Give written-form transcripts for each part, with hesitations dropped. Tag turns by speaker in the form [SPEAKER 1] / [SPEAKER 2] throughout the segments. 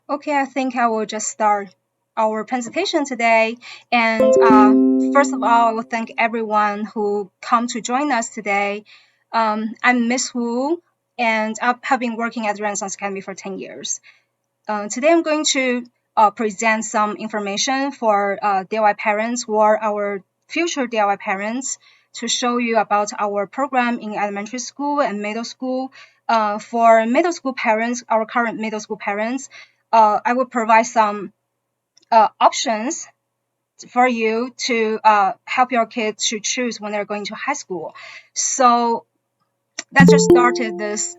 [SPEAKER 1] Okay, I think I will just start our presentation today. And first of all, I will thank everyone who come to join us today. I'm Miss Wu, and I have been working at Renaissance Academy for 10 years. Today, I'm going to present some information for DIY parents or our future DIY parents to show you about our program in elementary school and middle school. For middle school parents, our current middle school parents, I will provide some options for you to help your kids to choose when they're going to high school. So let's just started this.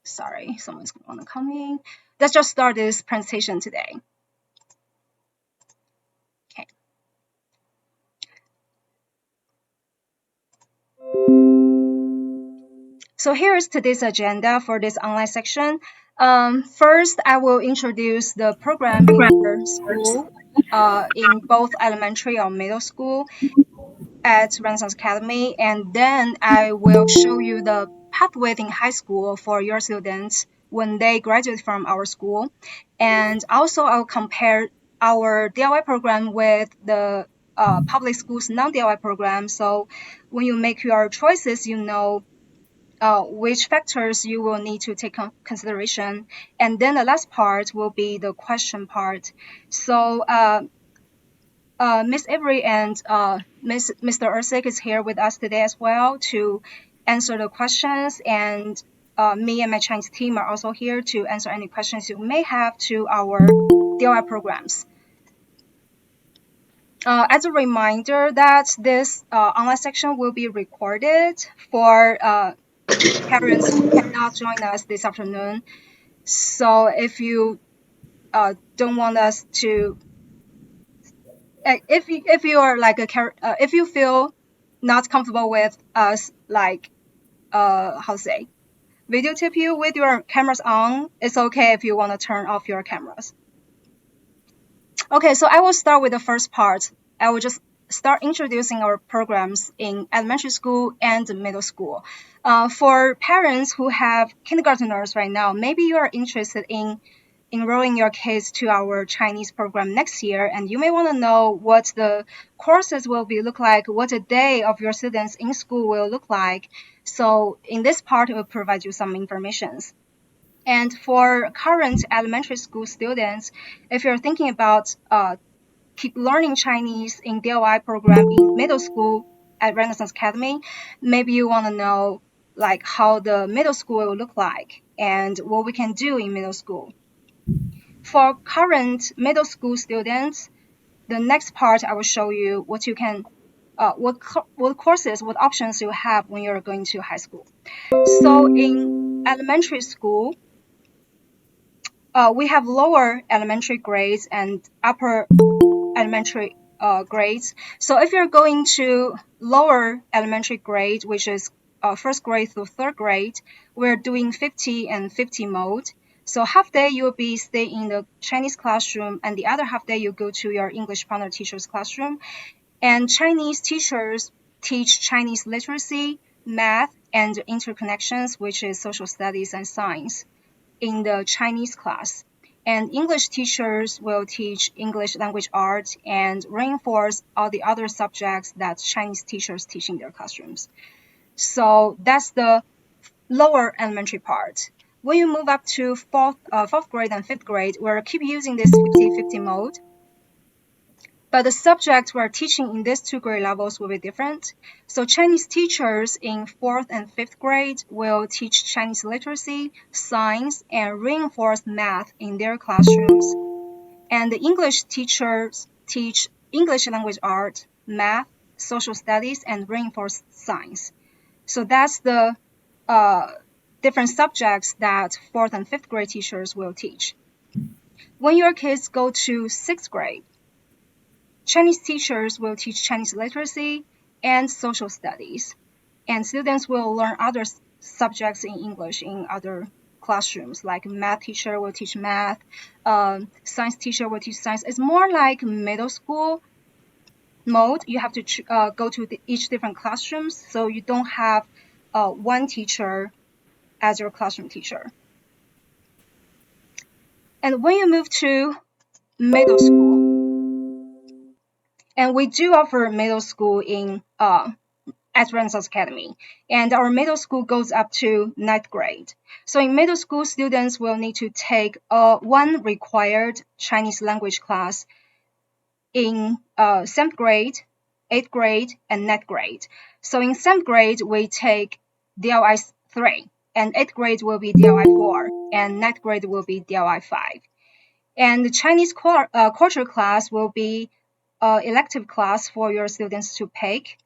[SPEAKER 1] Sorry, someone's going to come in. Let's just start this presentation today. Okay. So here is today's agenda for this online section. First, I will introduce the program in our school, in both elementary or middle school at Renaissance Academy, and then I will show you the pathway in high school for your students when they graduate from our school. And also I'll compare our DIY program with the public schools non-DIY program. So when you make your choices, you know which factors you will need to take consideration. And then the last part will be the question part. So Miss Avery and Mr. Ursik is here with us today as well to answer the questions, and me and my Chinese team are also here to answer any questions you may have to our DIY programs. As a reminder that this online section will be recorded for parents who cannot join us this afternoon. So if you don't want us to if you are like if you feel not comfortable with us, like how to say, videotape you with your cameras on, it's okay if you want to turn off your cameras. Okay, so I will start with the first part. I will just start introducing our programs in elementary school and middle school. For parents who have kindergarteners right now, maybe you are interested in enrolling your kids to our Chinese program next year, and you may want to know what the courses will look like, what a day of your students in school will look like. So in this part, it will provide you some informations. And for current elementary school students, if you're thinking about keep learning Chinese in DLI program in middle school at Renaissance Academy, maybe you want to know like how the middle school will look like and what we can do in middle school. For current middle school students, the next part I will show you what you can, what courses, what options you have when you're going to high school. So in elementary school, we have lower elementary grades and upper elementary grades. So if you're going to lower elementary grade, which is first grade through third grade, we're doing 50 and 50 mode. So half day you'll be stay in the Chinese classroom, and the other half day you go to your English partner teacher's classroom. And Chinese teachers teach Chinese literacy, math, and interconnections, which is social studies and science, in the Chinese class. And English teachers will teach English language arts and reinforce all the other subjects that Chinese teachers teach in their classrooms. So that's the lower elementary part. When you move up to fourth grade and fifth grade, we'll keep using this 50-50 mode. But the subjects we're teaching in these two grade levels will be different. So Chinese teachers in fourth and fifth grade will teach Chinese literacy, science, and reinforce math in their classrooms. And the English teachers teach English language art, math, social studies, and reinforce science. So that's the different subjects that fourth and fifth grade teachers will teach. When your kids go to sixth grade, Chinese teachers will teach Chinese literacy and social studies, and students will learn other subjects in English in other classrooms, like math teacher will teach math, science teacher will teach science. It's more like middle school mode. You have to go to each different classrooms, so you don't have one teacher as your classroom teacher. And when you move to middle school, and we do offer middle school in at Renaissance Academy, and our middle school goes up to 9th grade. So in middle school, students will need to take one required Chinese language class in 7th grade, 8th grade, and 9th grade. So in 7th grade, we take DLI 3, and 8th grade will be DLI 4, and 9th grade will be DLI 5. And the Chinese culture class will be elective class for your students to pick.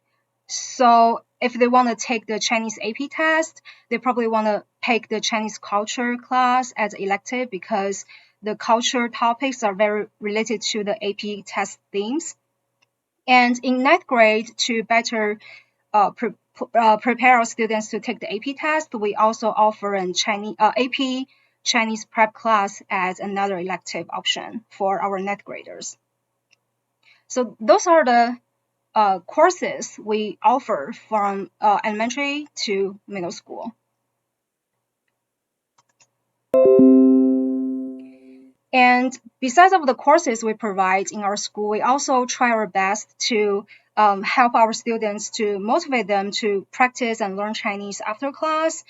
[SPEAKER 1] So if they want to take the Chinese AP test, they probably want to pick the Chinese culture class as elective because the culture topics are very related to the AP test themes. And in 9th grade, to better prepare our students to take the AP test, we also offer an AP Chinese prep class as another elective option for our 9th graders. So those are the courses we offer from elementary to middle school. And besides of the courses we provide in our school, we also try our best to help our students to motivate them to practice and learn Chinese after class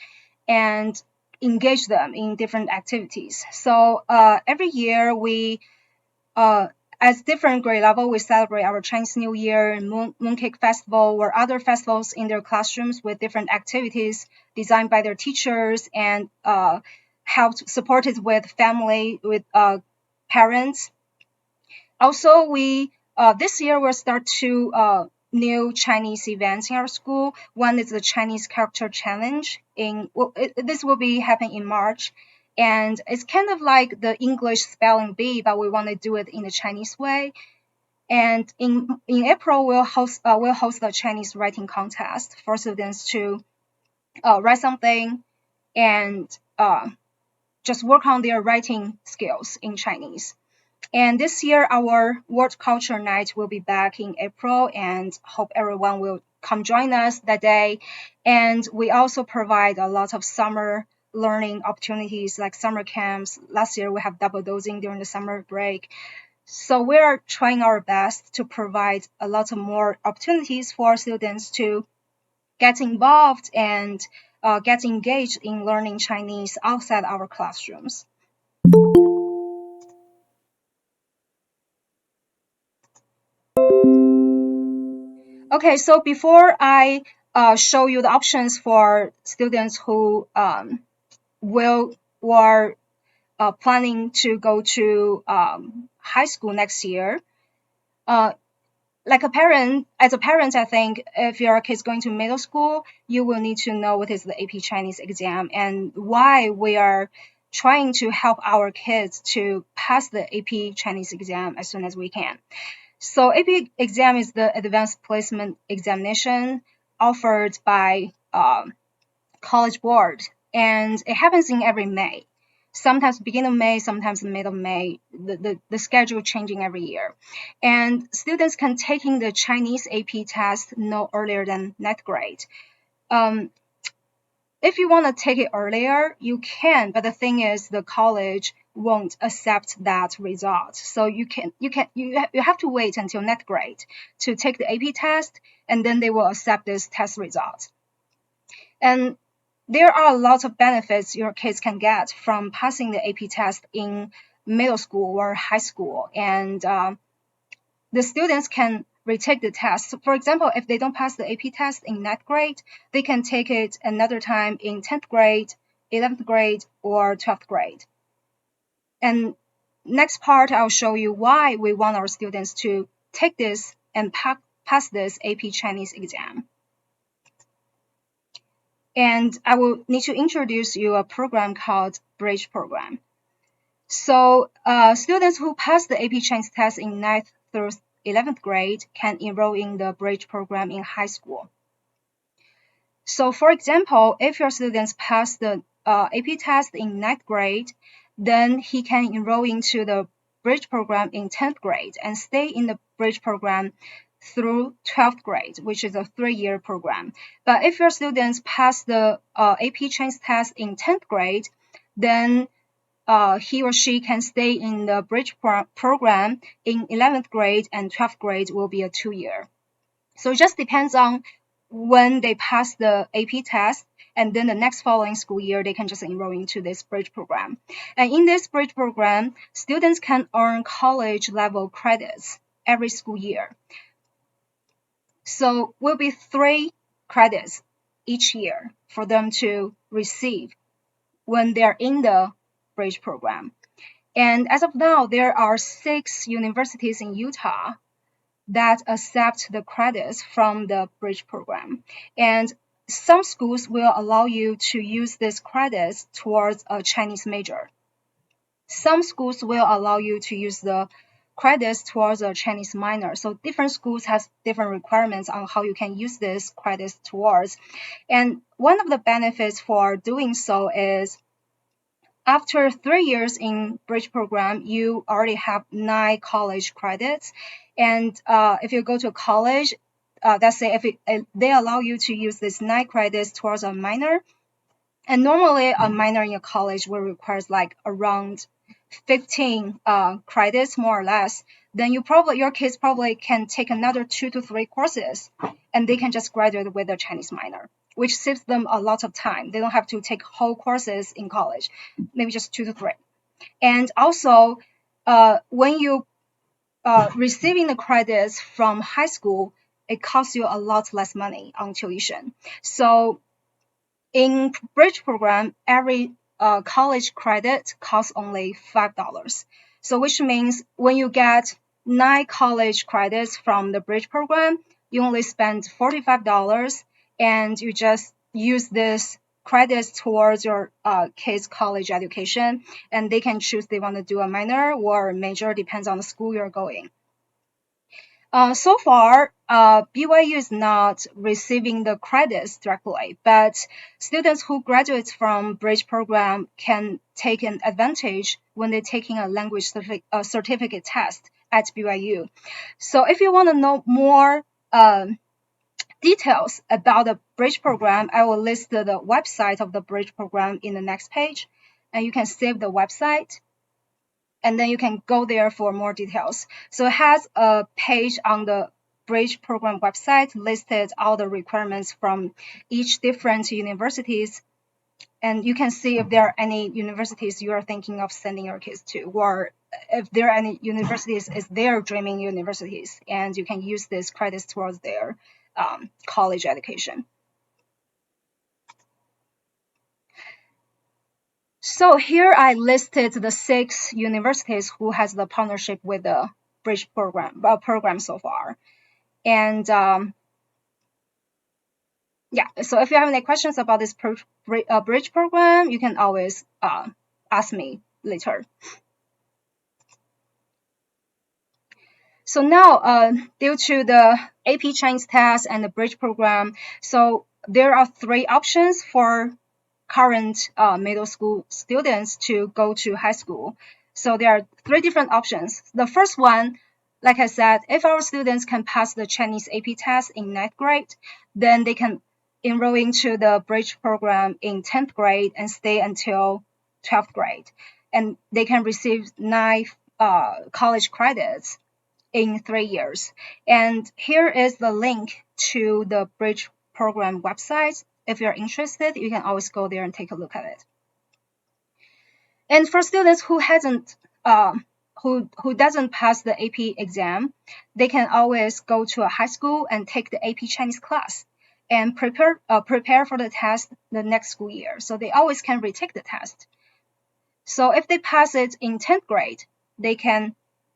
[SPEAKER 1] and engage them in different activities. So every year we as different grade level, we celebrate our Chinese New Year, Mooncake Festival, or other festivals in their classrooms with different activities designed by their teachers and helped supported with family, with parents. Also, we this year we'll start two new Chinese events in our school. One is the Chinese Character Challenge. This will be happening in March. And it's kind of like the English spelling bee, but we want to do it in the Chinese way. And in April, we'll host the Chinese writing contest for students to write something and just work on their writing skills in Chinese. And this year, our World Culture Night will be back in April, and hope everyone will come join us that day. And we also provide a lot of summer learning opportunities like summer camps. Last year, we have double dosing during the summer break. So we're trying our best to provide a lot of more opportunities for students to get involved and get engaged in learning Chinese outside our classrooms. Okay, so before I show you the options for students who will or planning to go to high school next year, as a parent, I think if your kid's going to middle school, you will need to know what is the AP Chinese exam and why we are trying to help our kids to pass the AP Chinese exam as soon as we can. So AP exam is the advanced placement examination offered by College Board, and it happens in every May. Sometimes beginning of May, sometimes the middle of May. The schedule changing every year. And students can take in the Chinese AP test no earlier than 9th grade. If you want to take it earlier, you can, but the thing is the college won't accept that result. So you have to wait until 9th grade to take the AP test, and then they will accept this test result. And there are a lot of benefits your kids can get from passing the AP test in middle school or high school. And the students can retake the test. So for example, if they don't pass the AP test in 9th grade, they can take it another time in 10th grade, 11th grade, or 12th grade. And next part, I'll show you why we want our students to take this and pass this AP Chinese exam. And I will need to introduce you a program called Bridge Program. So students who pass the AP Chinese test in 9th through 11th grade can enroll in the Bridge Program in high school. So for example, if your students pass the AP test in 9th grade, then he can enroll into the Bridge Program in 10th grade and stay in the Bridge Program through 12th grade, which is a 3-year program. But if your students pass the AP Chinese test in 10th grade, then he or she can stay in the bridge program in 11th grade, and 12th grade will be a 2-year. So it just depends on when they pass the AP test, and then the next following school year, they can just enroll into this bridge program. And in this bridge program, students can earn college level credits every school year. So will be 3 credits each year for them to receive when they're in the bridge program. And as of now, there are 6 universities in Utah that accept the credits from the bridge program. And some schools will allow you to use these credits towards a Chinese major. Some schools will allow you to use the credits towards a Chinese minor. So different schools has different requirements on how you can use these credits towards. And one of the benefits for doing so is after 3 years in bridge program, you already have 9 college credits. And if you go to college, let's say if they allow you to use these 9 credits towards a minor, and normally a minor in a college will require like around 15 credits more or less, then your kids probably can take another 2 to 3 courses, and they can just graduate with a Chinese minor, which saves them a lot of time. They don't have to take whole courses in college, maybe just 2 to 3. And also, when you receiving the credits from high school, it costs you a lot less money on tuition. So in bridge program, every college credit costs only $5. So which means when you get 9 college credits from the bridge program, you only spend $45, and you just use this credits towards your kids' college education, and they can choose they want to do a minor or a major, depends on the school you're going. So far, BYU is not receiving the credits directly, but students who graduate from bridge program can take an advantage when they're taking a language certificate test at BYU. So if you want to know more details about the bridge program, I will list the website of the bridge program in the next page, and you can save the website, and then you can go there for more details. So it has a page on the bridge program website listed all the requirements from each different universities, and you can see if there are any universities you are thinking of sending your kids to, or if there are any universities is their dreaming universities, and you can use these credits towards their college education. So here I listed the 6 universities who has the partnership with the bridge program so far. And yeah, so if you have any questions about this bridge program, you can always ask me later. So now, due to the AP Chinese test and the bridge program, so there are 3 options for current middle school students to go to high school. So there are 3 different options. The first one, like I said, if our students can pass the Chinese AP test in 9th grade, then they can enroll into the bridge program in 10th grade and stay until 12th grade. And they can receive 9 college credits in 3 years. And here is the link to the bridge program website. If you're interested, you can always go there and take a look at it. And for students who doesn't pass the AP exam, they can always go to a high school and take the AP Chinese class and prepare for the test the next school year. So they always can retake the test. So if they pass it in 10th grade, they can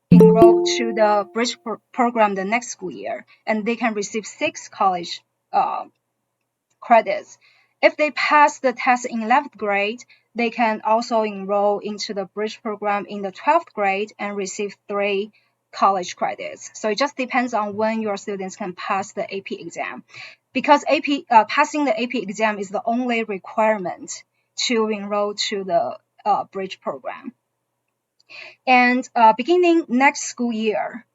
[SPEAKER 1] enroll to the bridge program the next school year, and they can receive 6 college credits. If they pass the test in 11th grade, they can also enroll into the bridge program in the 12th grade and receive 3 college credits. So it just depends on when your students can pass the AP exam, because passing the AP exam is the only requirement to enroll to the bridge program. And beginning next school year,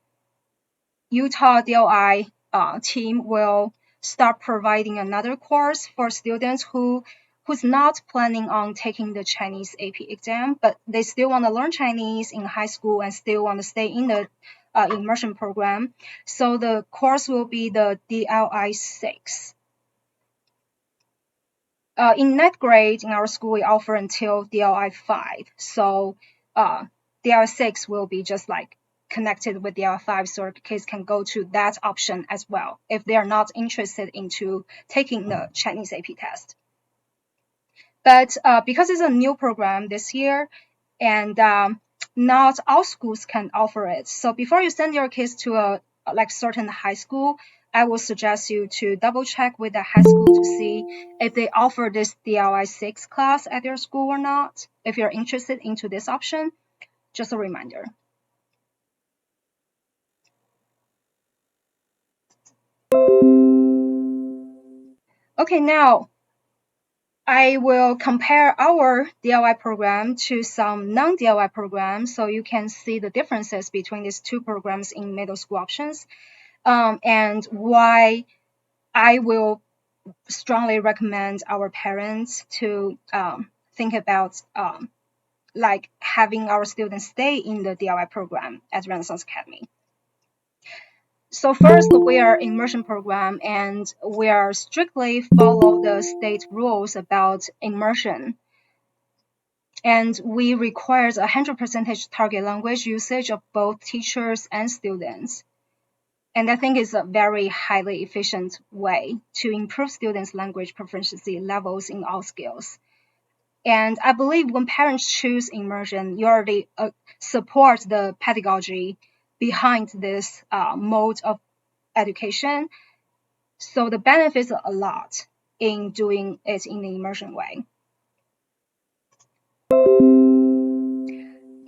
[SPEAKER 1] Utah DLI team will start providing another course for students who who's not planning on taking the Chinese AP exam, but they still want to learn Chinese in high school and still want to stay in the immersion program. So the course will be the DLI 6. In ninth grade in our school, we offer until DLI 5. So DLI 6 will be just like connected with DLI 5, so kids can go to that option as well if they are not interested into taking the Chinese AP test. But because it's a new program this year, and not all schools can offer it. So before you send your kids to a like certain high school, I will suggest you to double check with the high school to see if they offer this DLI 6 class at their school or not. If you're interested into this option, just a reminder. Okay, now I will compare our DLI program to some non-DLI programs so you can see the differences between these two programs in middle school options, and why I will strongly recommend our parents to think about like having our students stay in the DLI program at Renaissance Academy. So first, we are immersion program, and we are strictly follow the state rules about immersion. And we require 100% target language usage of both teachers and students. And I think it's a very highly efficient way to improve students' language proficiency levels in all skills. And I believe when parents choose immersion, you already support the pedagogy behind this mode of education. So the benefits are a lot in doing it in the immersion way.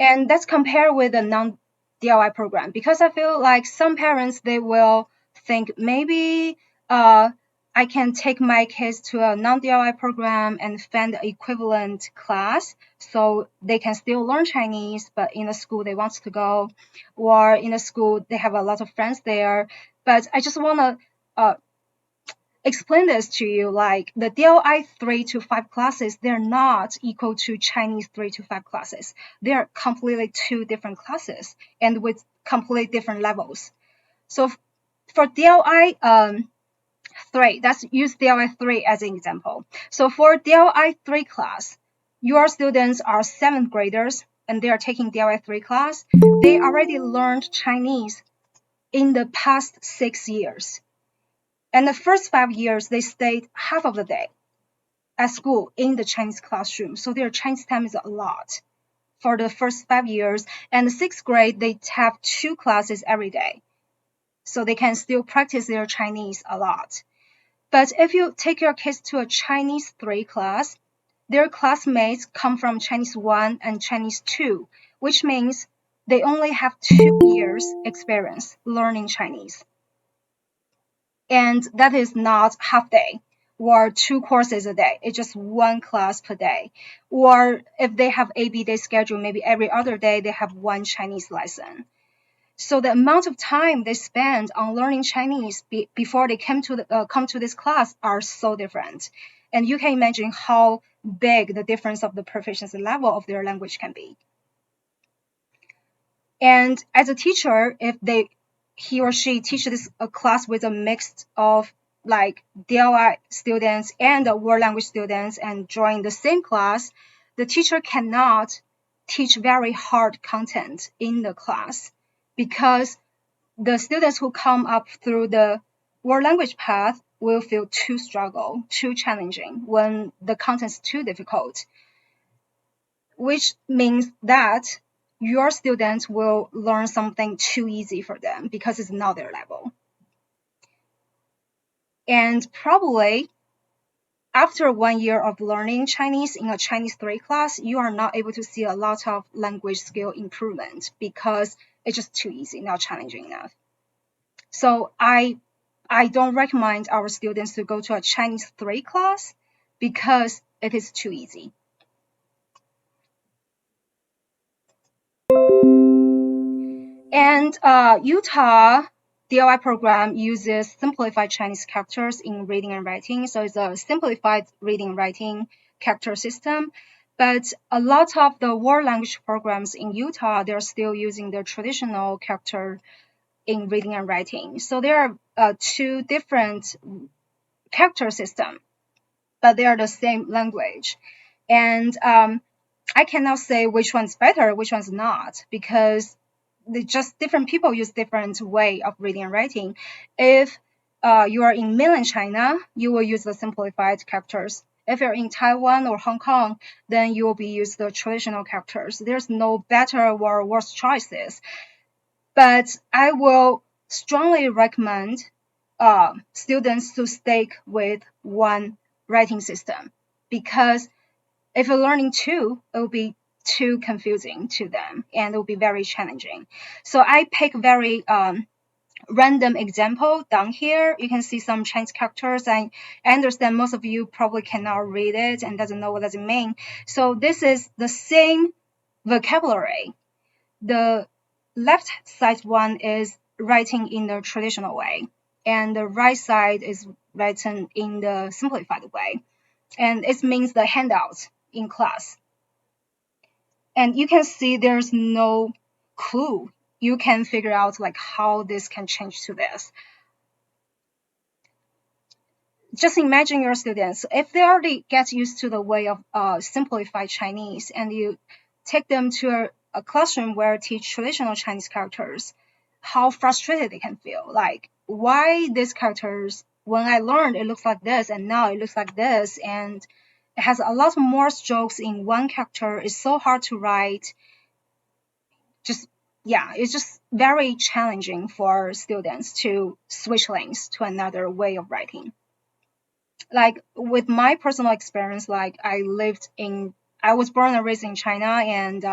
[SPEAKER 1] And let's compare with a non-DLI program, because I feel like some parents, they will think maybe I can take my kids to a non-DLI program and find the equivalent class so they can still learn Chinese, but in the school they want to go, or in the school they have a lot of friends there. But I just want to explain this to you, like the DLI 3 to 5 classes, they're not equal to Chinese 3 to 5 classes. They're completely two different classes and with completely different levels. So for DLI 3, let's use DLI 3 as an example. So for DLI 3 class, your students are 7th graders and they are taking DLI 3 class. They already learned Chinese in the past 6 years. And the first 5 years, they stayed half of the day at school in the Chinese classroom. So their Chinese time is a lot for the first 5 years. And the 6th grade, they have 2 classes every day. So they can still practice their Chinese a lot. But if you take your kids to a Chinese 3 class, their classmates come from Chinese 1 and Chinese 2, which means they only have 2 years experience learning Chinese. And that is not half day or 2 courses a day. It's just 1 class per day. Or if they have AB day schedule, maybe every other day they have 1 Chinese lesson. So the amount of time they spend on learning Chinese before they come to this class are so different. And you can imagine how big the difference of the proficiency level of their language can be. And as a teacher, if he or she teaches a class with a mix of like DLI students and world language students and join the same class, the teacher cannot teach very hard content in the class because the students who come up through the world language path will feel too challenging when the content is too difficult, which means that your students will learn something too easy for them because it's not their level. And probably after 1 year of learning Chinese in a Chinese 3 class, you are not able to see a lot of language skill improvement because it's just too easy, not challenging enough. So I don't recommend our students to go to a Chinese 3 class because it is too easy. And Utah DLI program uses simplified Chinese characters in reading and writing. So it's a simplified reading and writing character system. But a lot of the world language programs in Utah, they're still using the traditional character in reading and writing. So there are two different character systems, but they are the same language. And I cannot say which one's better, which one's not, because just different people use different way of reading and writing. If you are in mainland China, you will use the simplified characters. If you're in Taiwan or Hong Kong, then you will be use the traditional characters. There's no better or worse choices. But I will strongly recommend students to stick with one writing system, because if you're learning two, it will be too confusing to them and it will be very challenging. So I pick very random example down here. You can see some Chinese characters. I understand most of you probably cannot read it and doesn't know what does it mean. So this is the same vocabulary. The left side one is writing in the traditional way, and the right side is written in the simplified way. And it means the handout in class. And you can see there's no clue. You can figure out like how this can change to this. Just imagine your students, if they already get used to the way of simplified Chinese, and you take them to a classroom where teach traditional Chinese characters, how frustrated they can feel. Like, why these characters, when I learned it looks like this, and now it looks like this, and it has a lot more strokes in one character. It's so hard to write. It's just very challenging for students to switch lanes to another way of writing. Like with my personal experience, like I was born and raised in China, and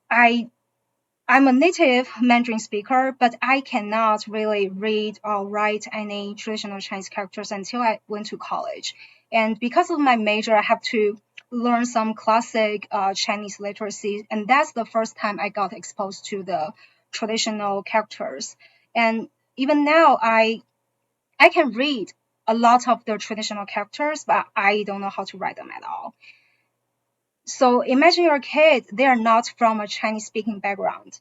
[SPEAKER 1] I'm a native Mandarin speaker, but I cannot really read or write any traditional Chinese characters until I went to college. And because of my major, I have to learn some classic Chinese literacy, and that's the first time I got exposed to the traditional characters. And even now, I can read a lot of the traditional characters, but I don't know how to write them at all. So imagine your kid, they are not from a Chinese speaking background,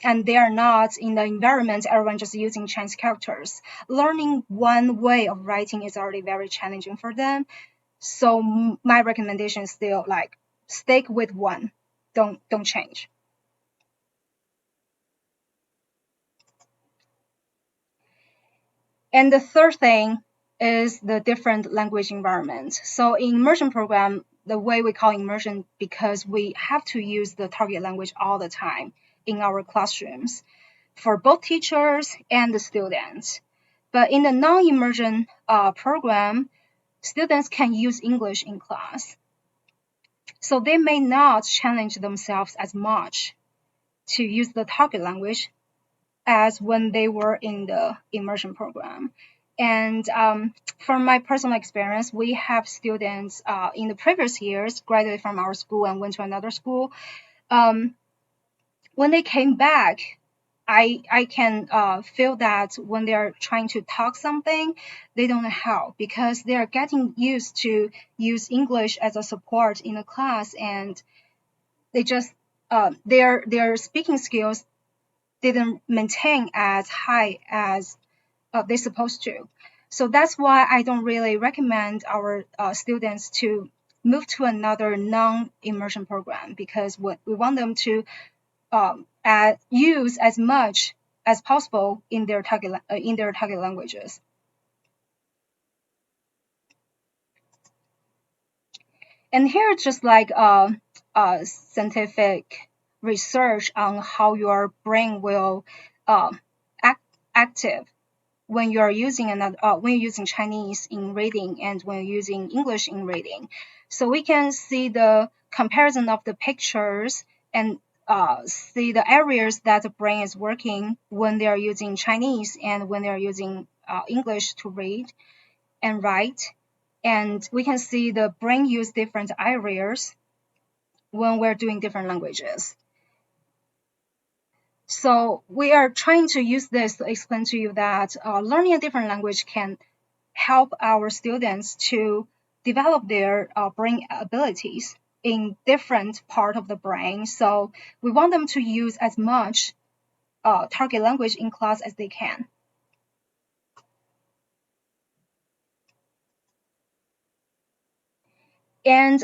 [SPEAKER 1] and they are not in the environment everyone just using Chinese characters. Learning one way of writing is already very challenging for them. So my recommendation is still like stick with one. Don't change. And the third thing is the different language environment. So in immersion program, the way we call immersion, because we have to use the target language all the time in our classrooms for both teachers and the students. But in the non-immersion program, students can use English in class. So they may not challenge themselves as much to use the target language as when they were in the immersion program. And from my personal experience, we have students in the previous years graduated from our school and went to another school. When they came back, I can feel that when they're trying to talk something, they don't know how, because they're getting used to use English as a support in the class, and they just their speaking skills didn't maintain as high as they're supposed to. So that's why I don't really recommend our students to move to another non-immersion program, because we want them to use as much as possible in their target languages. And here it's just like scientific research on how your brain will active when you're using when you're using Chinese in reading and when you're using English in reading. So we can see the comparison of the pictures and see the areas that the brain is working when they are using Chinese and when they are using English to read and write. And we can see the brain use different areas when we're doing different languages. So we are trying to use this to explain to you that learning a different language can help our students to develop their brain abilities in different part of the brain. So we want them to use as much target language in class as they can. And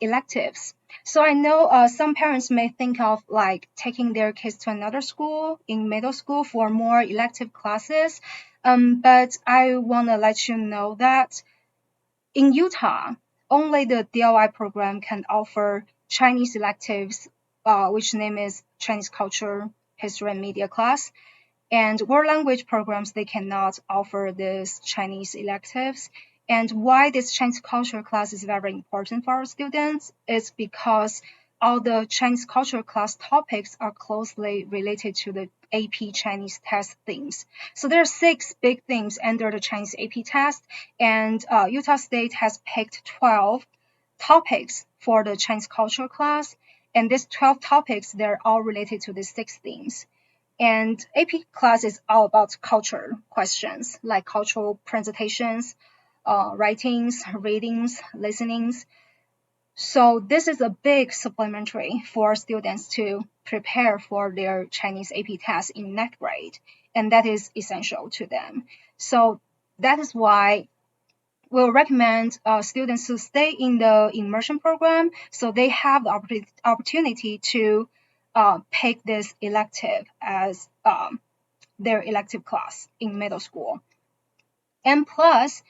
[SPEAKER 1] electives. So I know some parents may think of like taking their kids to another school in middle school for more elective classes. But I want to let you know that in Utah, only the DLI program can offer Chinese electives, which name is Chinese Culture, History, and Media class. And world language programs, they cannot offer these Chinese electives. And why this Chinese culture class is very important for our students is because all the Chinese culture class topics are closely related to the AP Chinese test themes. So there are 6 big themes under the Chinese AP test, and Utah State has picked 12 topics for the Chinese culture class. And these 12 topics, they're all related to the 6 themes. And AP class is all about culture questions like cultural presentations, writings, readings, listenings. So this is a big supplementary for students to prepare for their Chinese AP test in 9th grade, and that is essential to them. So that is why we'll recommend students to stay in the immersion program so they have the opportunity to pick this elective as their elective class in middle school. And plus,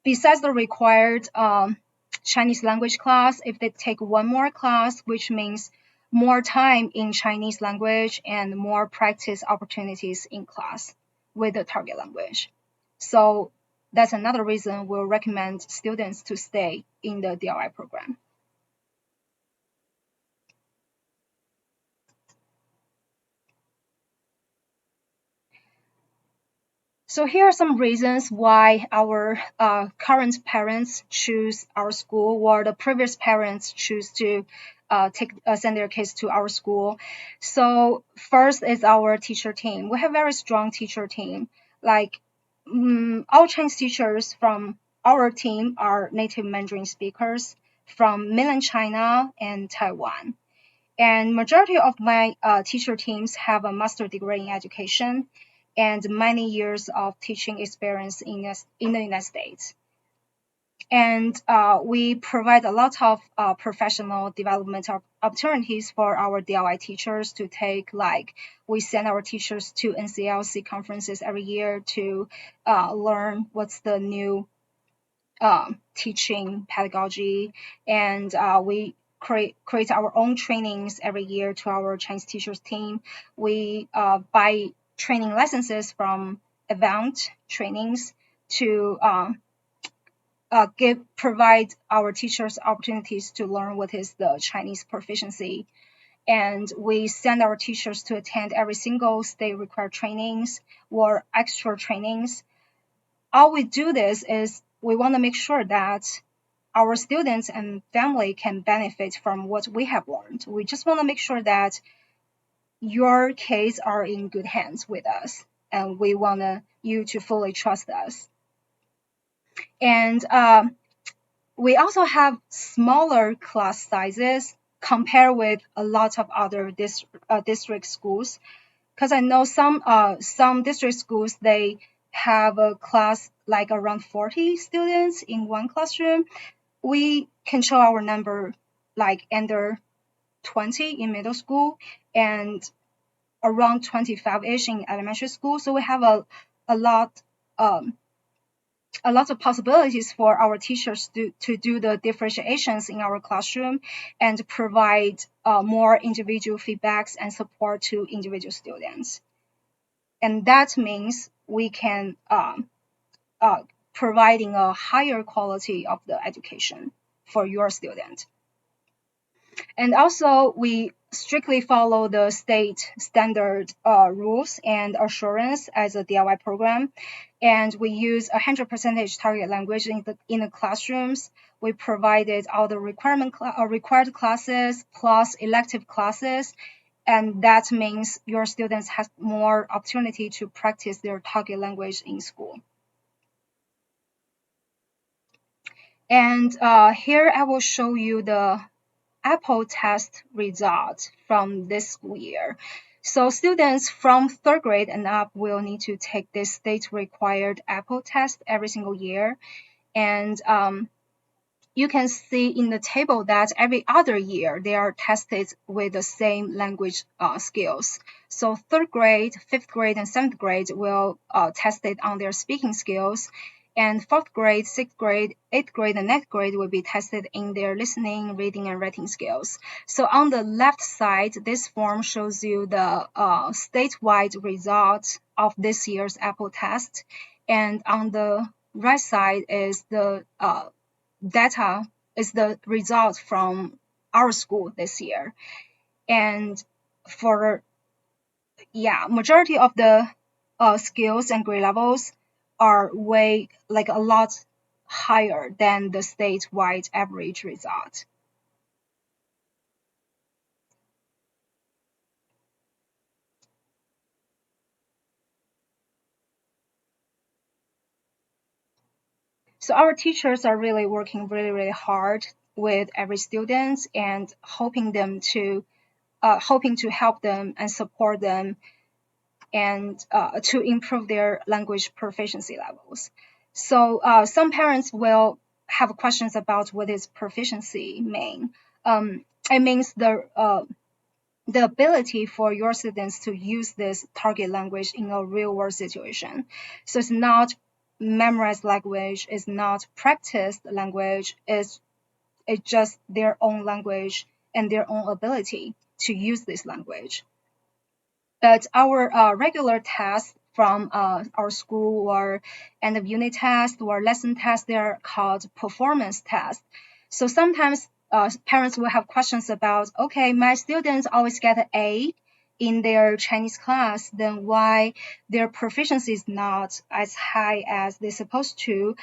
[SPEAKER 1] besides the required Chinese language class, if they take one more class, which means more time in Chinese language and more practice opportunities in class with the target language. So that's another reason we'll recommend students to stay in the DLI program. So here are some reasons why our current parents choose our school, or the previous parents choose to send their kids to our school. So first is our teacher team. We have very strong teacher team. Like all Chinese teachers from our team are native Mandarin speakers from mainland China and Taiwan. And majority of my teacher teams have a master degree in education and many years of teaching experience in the United States. And we provide a lot of professional development opportunities for our DLI teachers to take. Like we send our teachers to NCLC conferences every year to learn what's the new teaching pedagogy, and we create our own trainings every year to our Chinese teachers team. We buy training licenses from Avant trainings to provide our teachers opportunities to learn what is the Chinese proficiency. And we send our teachers to attend every single state required trainings or extra trainings. All we do this is we want to make sure that our students and family can benefit from what we have learned. We just want to make sure that your kids are in good hands with us, and we want you to fully trust us. And we also have smaller class sizes compared with a lot of other district schools, because I know some district schools, they have a class like around 40 students in one classroom. We control our number like under 20 in middle school and around 25-ish in elementary school. So we have a lot of possibilities for our teachers to do the differentiations in our classroom and provide more individual feedbacks and support to individual students. And that means we can providing a higher quality of the education for your student. And also, we strictly follow the state standard rules and assurance as a DIY program. And we use 100% target language in the classrooms. We provided all the required classes plus elective classes. And that means your students have more opportunity to practice their target language in school. And here I will show you the Apple test result from this school year. So students from third grade and up will need to take this state-required Apple test every single year. And you can see in the table that every other year they are tested with the same language skills. So third grade, fifth grade, and seventh grade will test it on their speaking skills. And fourth grade, sixth grade, eighth grade, and ninth grade will be tested in their listening, reading, and writing skills. So on the left side, this form shows you the statewide result of this year's Apple test. And on the right side is the data is the result from our school this year. And for majority of the skills and grade levels are way like a lot higher than the statewide average result. So our teachers are really working really hard with every student and hoping to help them and support them and to improve their language proficiency levels. So some parents will have questions about what is proficiency mean. It means the ability for your students to use this target language in a real world situation. So it's not memorized language, it's not practiced language, it's just their own language and their own ability to use this language. But our regular tests from our school or end of unit test or lesson test, they are called performance tests. So sometimes parents will have questions about, okay, my students always get an A in their Chinese class, then why their proficiency is not as high as they're supposed to?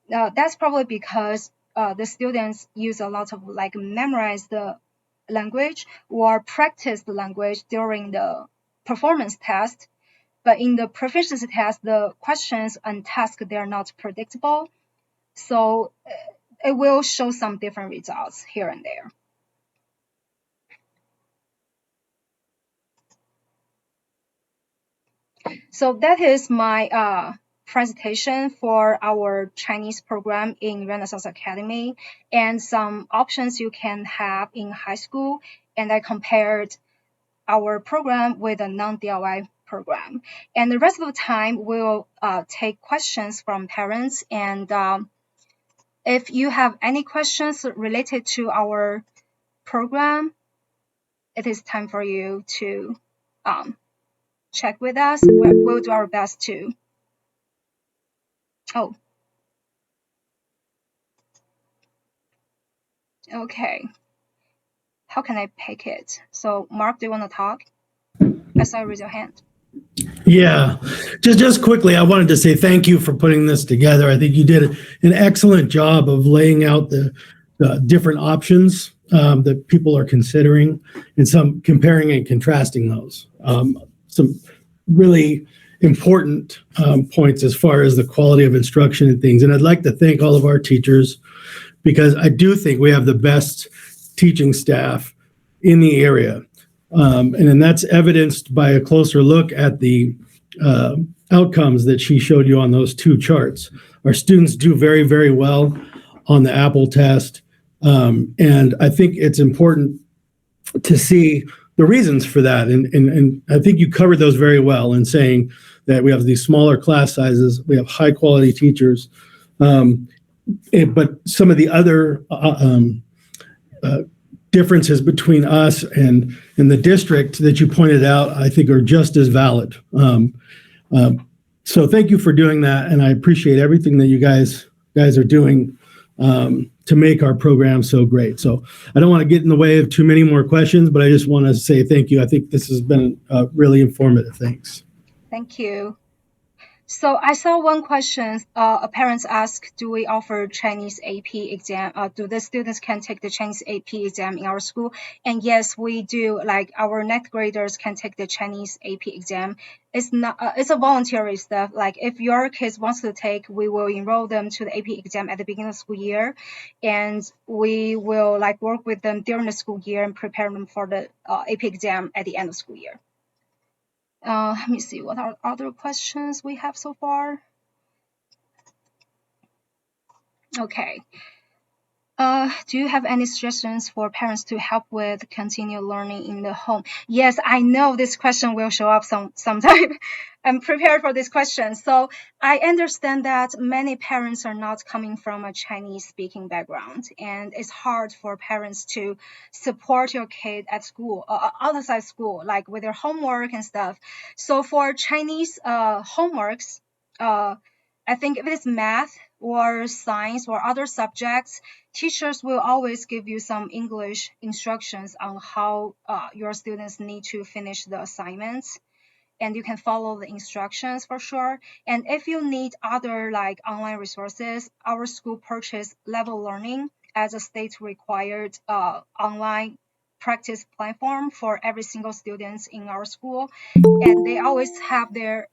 [SPEAKER 1] That's probably because the students use a lot of like memorize the language or practice the language during the performance test. But in the proficiency test, the questions and tasks, they're not predictable. So it will show some different results here and there. So that is my presentation for our Chinese program in Renaissance Academy and some options you can have in high school. And I compared our program with a non-DLI program. And the rest of the time, we'll take questions from parents. And if you have any questions related to our program, it is time for you to check with us. We'll do our best to. Oh. Okay. How can I pick it? So, Mark, do you want to talk? I saw you raise your hand.
[SPEAKER 2] Yeah, just quickly, I wanted to say thank you for putting this together. I think you did an excellent job of laying out the different options that people are considering and some comparing and contrasting those. Some really important points as far as the quality of instruction and things. And I'd like to thank all of our teachers because I do think we have the best teaching staff in the area. And then that's evidenced by a closer look at the outcomes that she showed you on those two charts. Our students do very well on the Apple test. And I think it's important to see the reasons for that. And I think you covered those very well in saying that we have these smaller class sizes, we have high quality teachers. But some of the other differences between us and the district that you pointed out, I think are just as valid. So thank you for doing that. And I appreciate everything that you guys are doing to make our program so great. So I don't want to get in the way of too many more questions, but I just want to say thank you. I think this has been really informative. Thanks.
[SPEAKER 1] Thank you. So I saw one question. A parent asked, "Do we offer Chinese AP exam? Do the students can take the Chinese AP exam in our school?" And yes, we do. Like our ninth graders can take the Chinese AP exam. It's not. It's a voluntary stuff. Like if your kids wants to take, we will enroll them to the AP exam at the beginning of the school year, and we will like work with them during the school year and prepare them for the AP exam at the end of the school year. Let me see what are other questions we have so far. Okay. Do you have any suggestions for parents to help with continued learning in the home? Yes, I know this question will show up sometime. I'm prepared for this question. So I understand that many parents are not coming from a Chinese speaking background, and it's hard for parents to support your kid at school, outside school, like with their homework and stuff. So for Chinese homeworks, uh, I think if it's math or science or other subjects, teachers will always give you some English instructions on how your students need to finish the assignments, and you can follow the instructions for sure. And if you need other like online resources, our school purchased Level Learning as a state required online practice platform for every single student in our school, and they always have their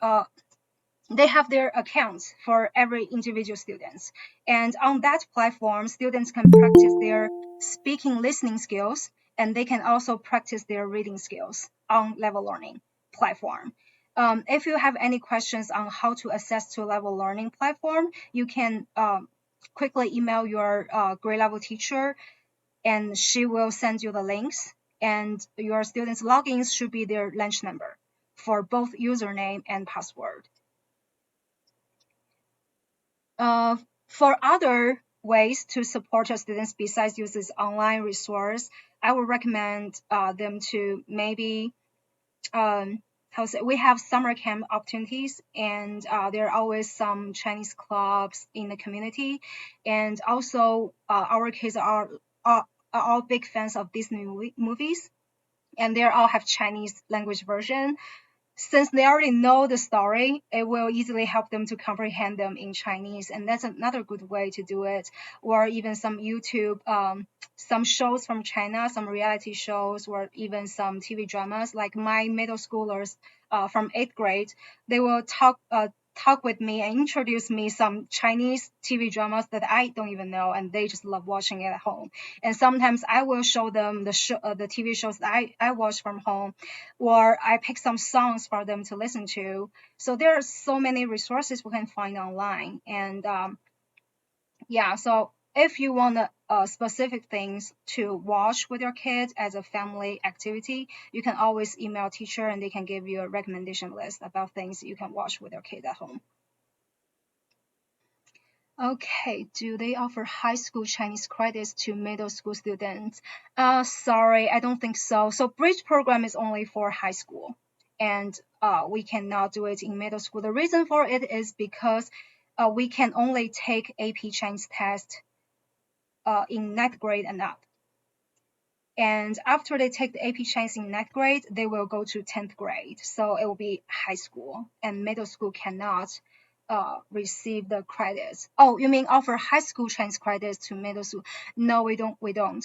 [SPEAKER 1] accounts for every individual students. And on that platform, students can practice their speaking listening skills, and they can also practice their reading skills on Level Learning platform. If you have any questions on how to access to Level Learning platform, you can quickly email your grade level teacher, and she will send you the links. And your students' logins should be their lunch number for both username and password. Uh, for other ways to support your students besides use this online resource, I would recommend them to maybe we have summer camp opportunities, and there are always some Chinese clubs in the community, and also our kids are all big fans of Disney movies, and they all have Chinese language version. Since they already know the story, it will easily help them to comprehend them in Chinese, and that's another good way to do it. Or even some YouTube, some shows from China, some reality shows, or even some TV dramas. Like my middle schoolers, from eighth grade, they will talk with me and introduce me some Chinese TV dramas that I don't even know, and they just love watching it at home. And sometimes I will show them the TV shows that I watch from home, or I pick some songs for them to listen to. So there are so many resources we can find online. And yeah, so if you want specific things to watch with your kids as a family activity, you can always email teacher and they can give you a recommendation list about things you can watch with your kids at home. Okay, do they offer high school Chinese credits to middle school students? Sorry, I don't think so. So bridge program is only for high school, and we cannot do it in middle school. The reason for it is because we can only take AP Chinese test in ninth grade and up. And after they take the AP Chinese in ninth grade, they will go to 10th grade. So it will be high school, and middle school cannot receive the credits. Oh, you mean offer high school Chinese credits to middle school? No, we don't. We don't.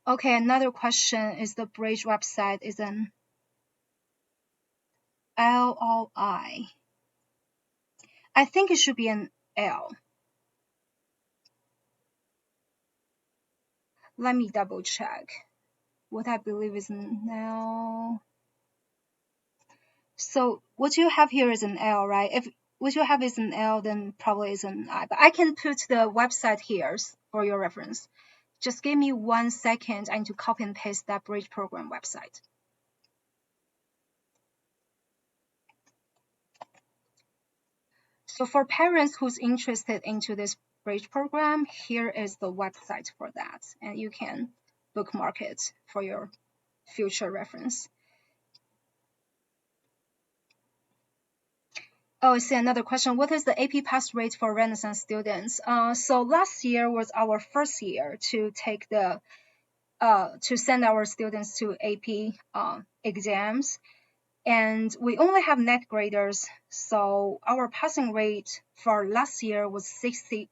[SPEAKER 1] Okay, another question is the Bridge website is an LOI. I think it should be an L. Let me double check. What I believe is an L. So what you have here is an L, right? If what you have is an L, then probably is an I. But I can put the website here for your reference. Just give me 1 second. I need to copy and paste that Bridge program website. So for parents who's interested into this Bridge program, here is the website for that, and you can bookmark it for your future reference. Oh, I see another question. What is the AP pass rate for Renaissance students? So last year was our first year to take to send our students to AP exams. And we only have net graders, so our passing rate for last year was 60%,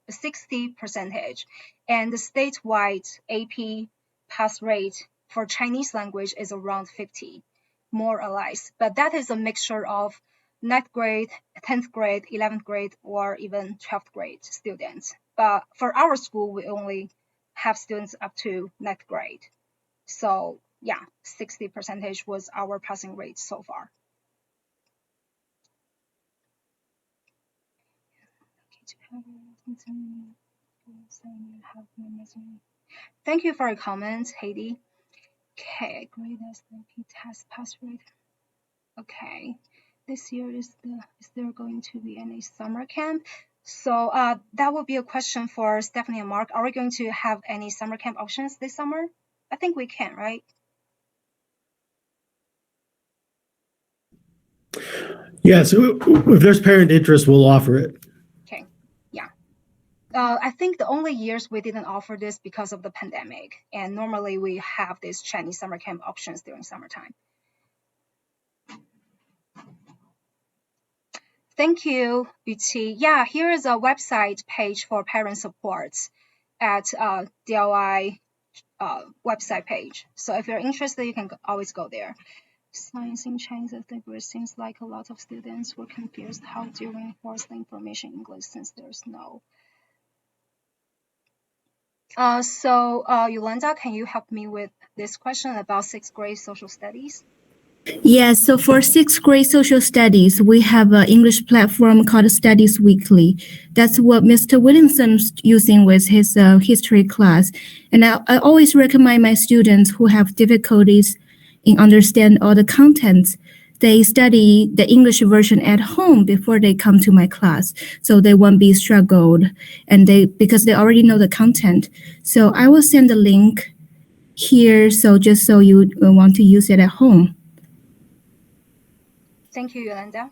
[SPEAKER 1] and the statewide AP pass rate for Chinese language is around 50, more or less. But that is a mixture of ninth grade, 10th grade, 11th grade, or even 12th grade students. But for our school, we only have students up to ninth grade. So yeah, 60% was our passing rate so far. Thank you for your comments, Heidi. Okay, grade as the P test pass rate. Okay, this year is there going to be any summer camp? So that would be a question for Stephanie and Mark. Are we going to have any summer camp options this summer? I think we can, right?
[SPEAKER 2] Yes, if there's parent interest, we'll offer it.
[SPEAKER 1] Okay, yeah. I think the only years we didn't offer this because of the pandemic, and normally we have these Chinese summer camp options during summertime. Thank you, Yuqi. Yeah, here is a website page for parent supports at DLI website page. So if you're interested, you can always go there. Science in Chinese as language seems like a lot of students were confused. How do you reinforce the information in English since there's no? Yolanda, can you help me with this question about sixth grade social studies?
[SPEAKER 3] Yes, so for sixth grade social studies, we have an English platform called Studies Weekly. That's what Mr. Williamson's using with his history class. And I always recommend my students who have difficulties in understand all the contents, they study the English version at home before they come to my class, so they won't be struggled, and because they already know the content. So I will send the link here, so just so you want to use it at home.
[SPEAKER 1] Thank you, Yolanda.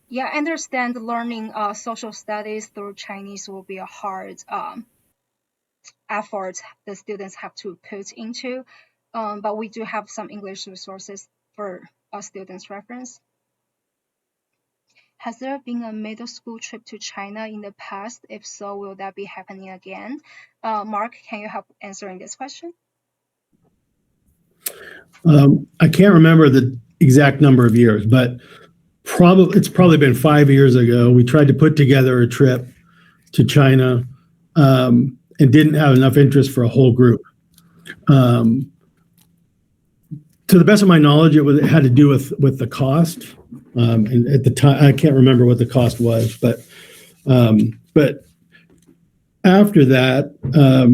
[SPEAKER 1] Yeah, I understand learning social studies through Chinese will be a hard effort the students have to put into, but we do have some English resources for students' reference. Has there been a middle school trip to China in the past? If so, will that be happening again? Mark, can you help answering this question?
[SPEAKER 2] I can't remember the exact number of years, but it's probably been 5 years ago. We tried to put together a trip to China and didn't have enough interest for a whole group. To the best of my knowledge, it had to do with the cost. And at the time, I can't remember what the cost was, but after that,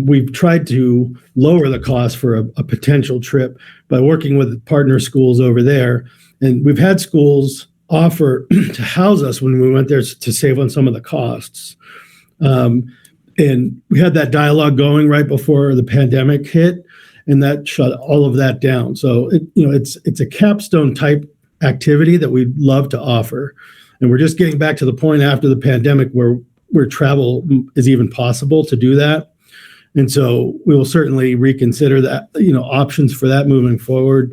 [SPEAKER 2] we've tried to lower the cost for a potential trip by working with partner schools over there. And we've had schools offer to house us when we went there to save on some of the costs. And we had that dialogue going right before the pandemic hit, and that shut all of that down. So it's a capstone type activity that we'd love to offer, and we're just getting back to the point after the pandemic where travel is even possible to do that. And so we will certainly reconsider that, options for that moving forward.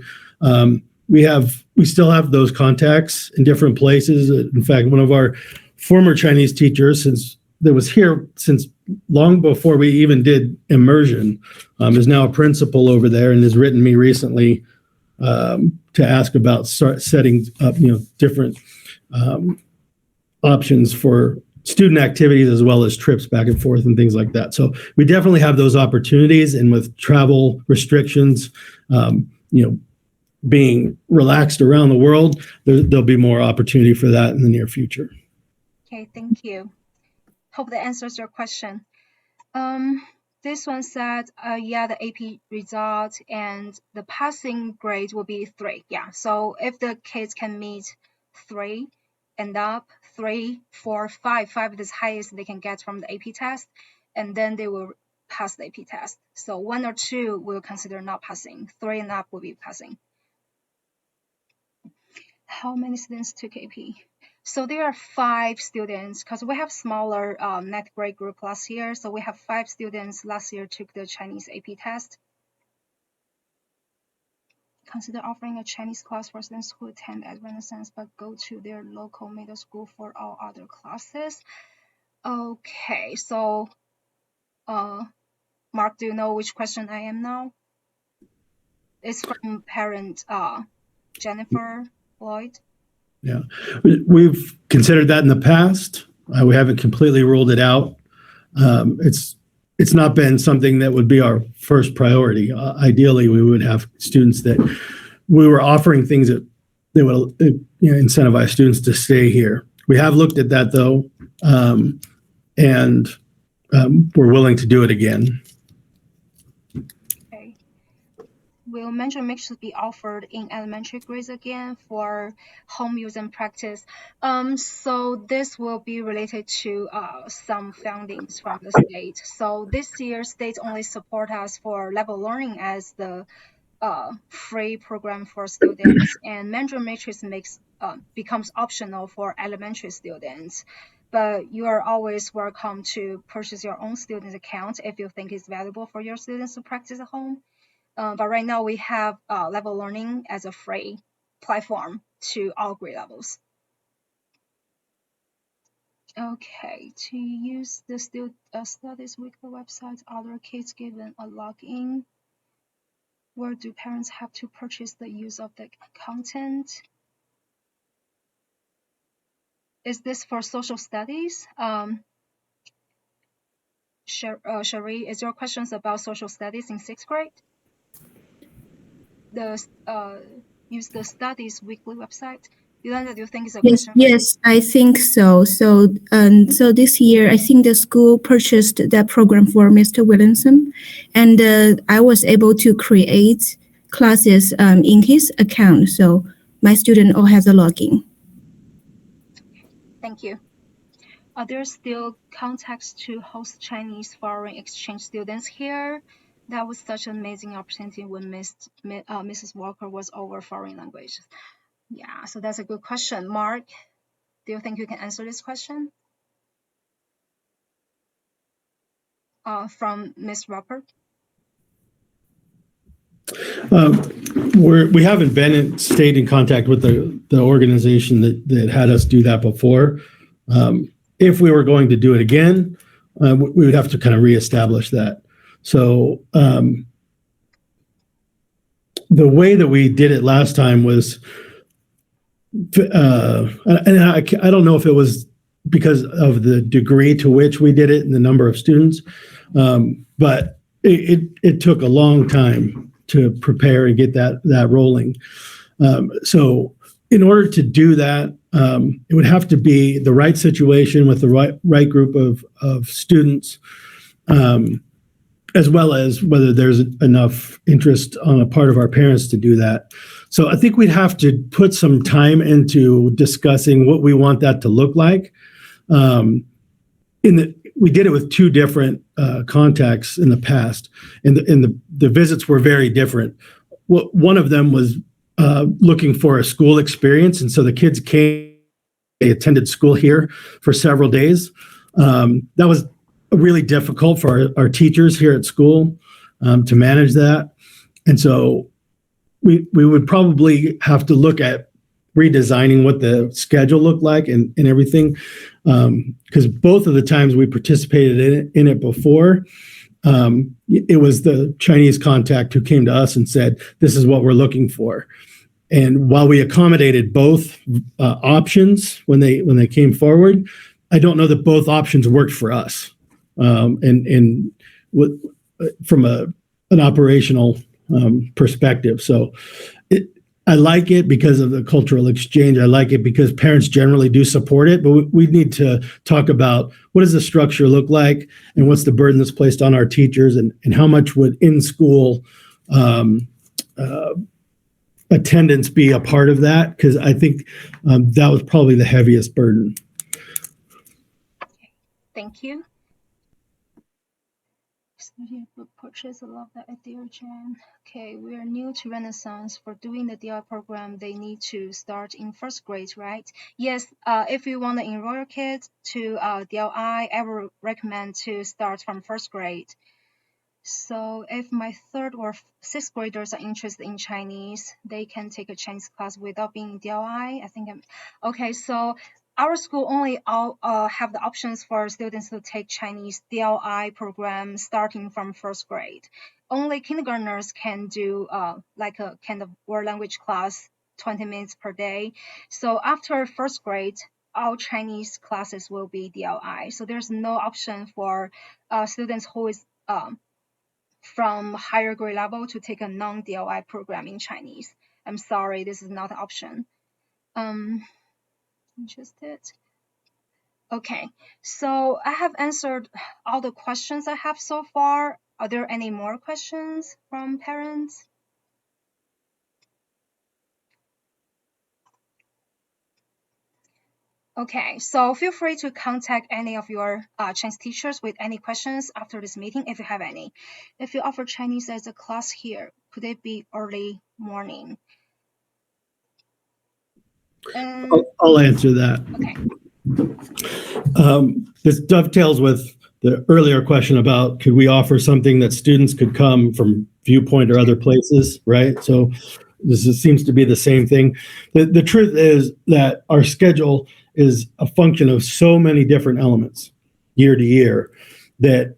[SPEAKER 2] We still have those contacts in different places. In fact, one of our former Chinese teachers, that was here since long before we even did immersion, is now a principal over there and has written me recently to ask about setting up, different options for student activities as well as trips back and forth and things like that. So we definitely have those opportunities, and with travel restrictions, being relaxed around the world, there'll be more opportunity for that in the near future.
[SPEAKER 1] Okay, thank you. Hope that answers your question. This one said, yeah, the AP result and the passing grade will be 3. Yeah, so if the kids can meet 3 and up, 3, 4, 5, 5 is the highest they can get from the AP test, and then they will pass the AP test. So 1 or 2 will consider not passing, 3 and up will be passing. How many students took AP? So there are 5 students, because we have smaller net grade group last year. So we have 5 students last year took the Chinese AP test. consider offering a Chinese class for students who attend at Renaissance but go to their local middle school for all other classes. Okay, so Mark, do you know which question I am now? It's from parent Jennifer Lloyd.
[SPEAKER 2] Yeah, we've considered that in the past. We haven't completely ruled it out. It's not been something that would be our first priority. Ideally, we would have students that we were offering things that they would incentivize students to stay here. We have looked at that though, and we're willing to do it again.
[SPEAKER 1] Okay. Will mentoring mix be offered in elementary grades again for home use and practice? So this will be related to some fundings from the state. So this year, state only support us for level learning as the free program for students, and mentoring matrix becomes optional for elementary students. But you are always welcome to purchase your own student account if you think it's valuable for your students to practice at home. But right now we have level learning as a free platform to all grade levels. Okay, to use the Studies Weekly website, other kids given a login. Where do parents have to purchase the use of the content? Is this for social studies? Cherie, is your questions about social studies in 6th grade? Use the Studies Weekly website. Yolanda, do you think it's a question?
[SPEAKER 3] Yes, I think so. So this year, I think the school purchased that program for Mr. Williamson, and I was able to create classes in his account. So my student all has a login.
[SPEAKER 1] Thank you. Are there still contacts to host Chinese foreign exchange students here? That was such an amazing opportunity when Mrs. Walker was over foreign languages. Yeah, so that's a good question. Mark, do you think you can answer this question? From Ms. Roper?
[SPEAKER 2] We haven't stayed in contact with the organization that had us do that before. If we were going to do it again, we would have to kind of reestablish that. So the way that we did it last time was, and I don't know if it was because of the degree to which we did it and the number of students, but it took a long time to prepare and get that rolling. So in order to do that, it would have to be the right situation with the right group of students, as well as whether there's enough interest on a part of our parents to do that. So I think we'd have to put some time into discussing what we want that to look like. We did it with two different contacts in the past, and the visits were very different. One of them was looking for a school experience, and so the kids came, they attended school here for several days. That was really difficult for our teachers here at school to manage that, and so we would probably have to look at redesigning what the schedule looked like and everything, because both of the times we participated in it before, it was the Chinese contact who came to us and said, this is what we're looking for. And while we accommodated both options when they came forward, I don't know that both options worked for us. And from an operational perspective. So I like it because of the cultural exchange. I like it because parents generally do support it, but we need to talk about what does the structure look like and what's the burden that's placed on our teachers, and how much would in-school attendance be a part of that? Because I think that was probably the heaviest burden.
[SPEAKER 1] Thank you. Book purchase, I love that idea, Jen. Okay, we are new to Renaissance. For doing the DLI program, they need to start in 1st grade, right? Yes, if you want to enroll your kids to DLI, I would recommend to start from 1st grade. So if my third or sixth graders are interested in Chinese, they can take a Chinese class without being in DLI. I think okay. So our school only have the options for students to take Chinese DLI program starting from first grade. Only kindergartners can do like a kind of world language class, 20 minutes per day. So after first grade, all Chinese classes will be DLI. So there's no option for students who is from higher grade level to take a non-DLI program in Chinese. I'm sorry, this is not an option. Interested? Okay, so I have answered all the questions I have so far. Are there any more questions from parents? Okay, so feel free to contact any of your Chinese teachers with any questions after this meeting if you have any. If you offer Chinese as a class here, could it be early morning?
[SPEAKER 2] I'll answer that.
[SPEAKER 1] Okay.
[SPEAKER 2] This dovetails with the earlier question about could we offer something that students could come from Viewpoint or other places, right? So seems to be the same thing. The truth is that our schedule is a function of so many different elements year to year that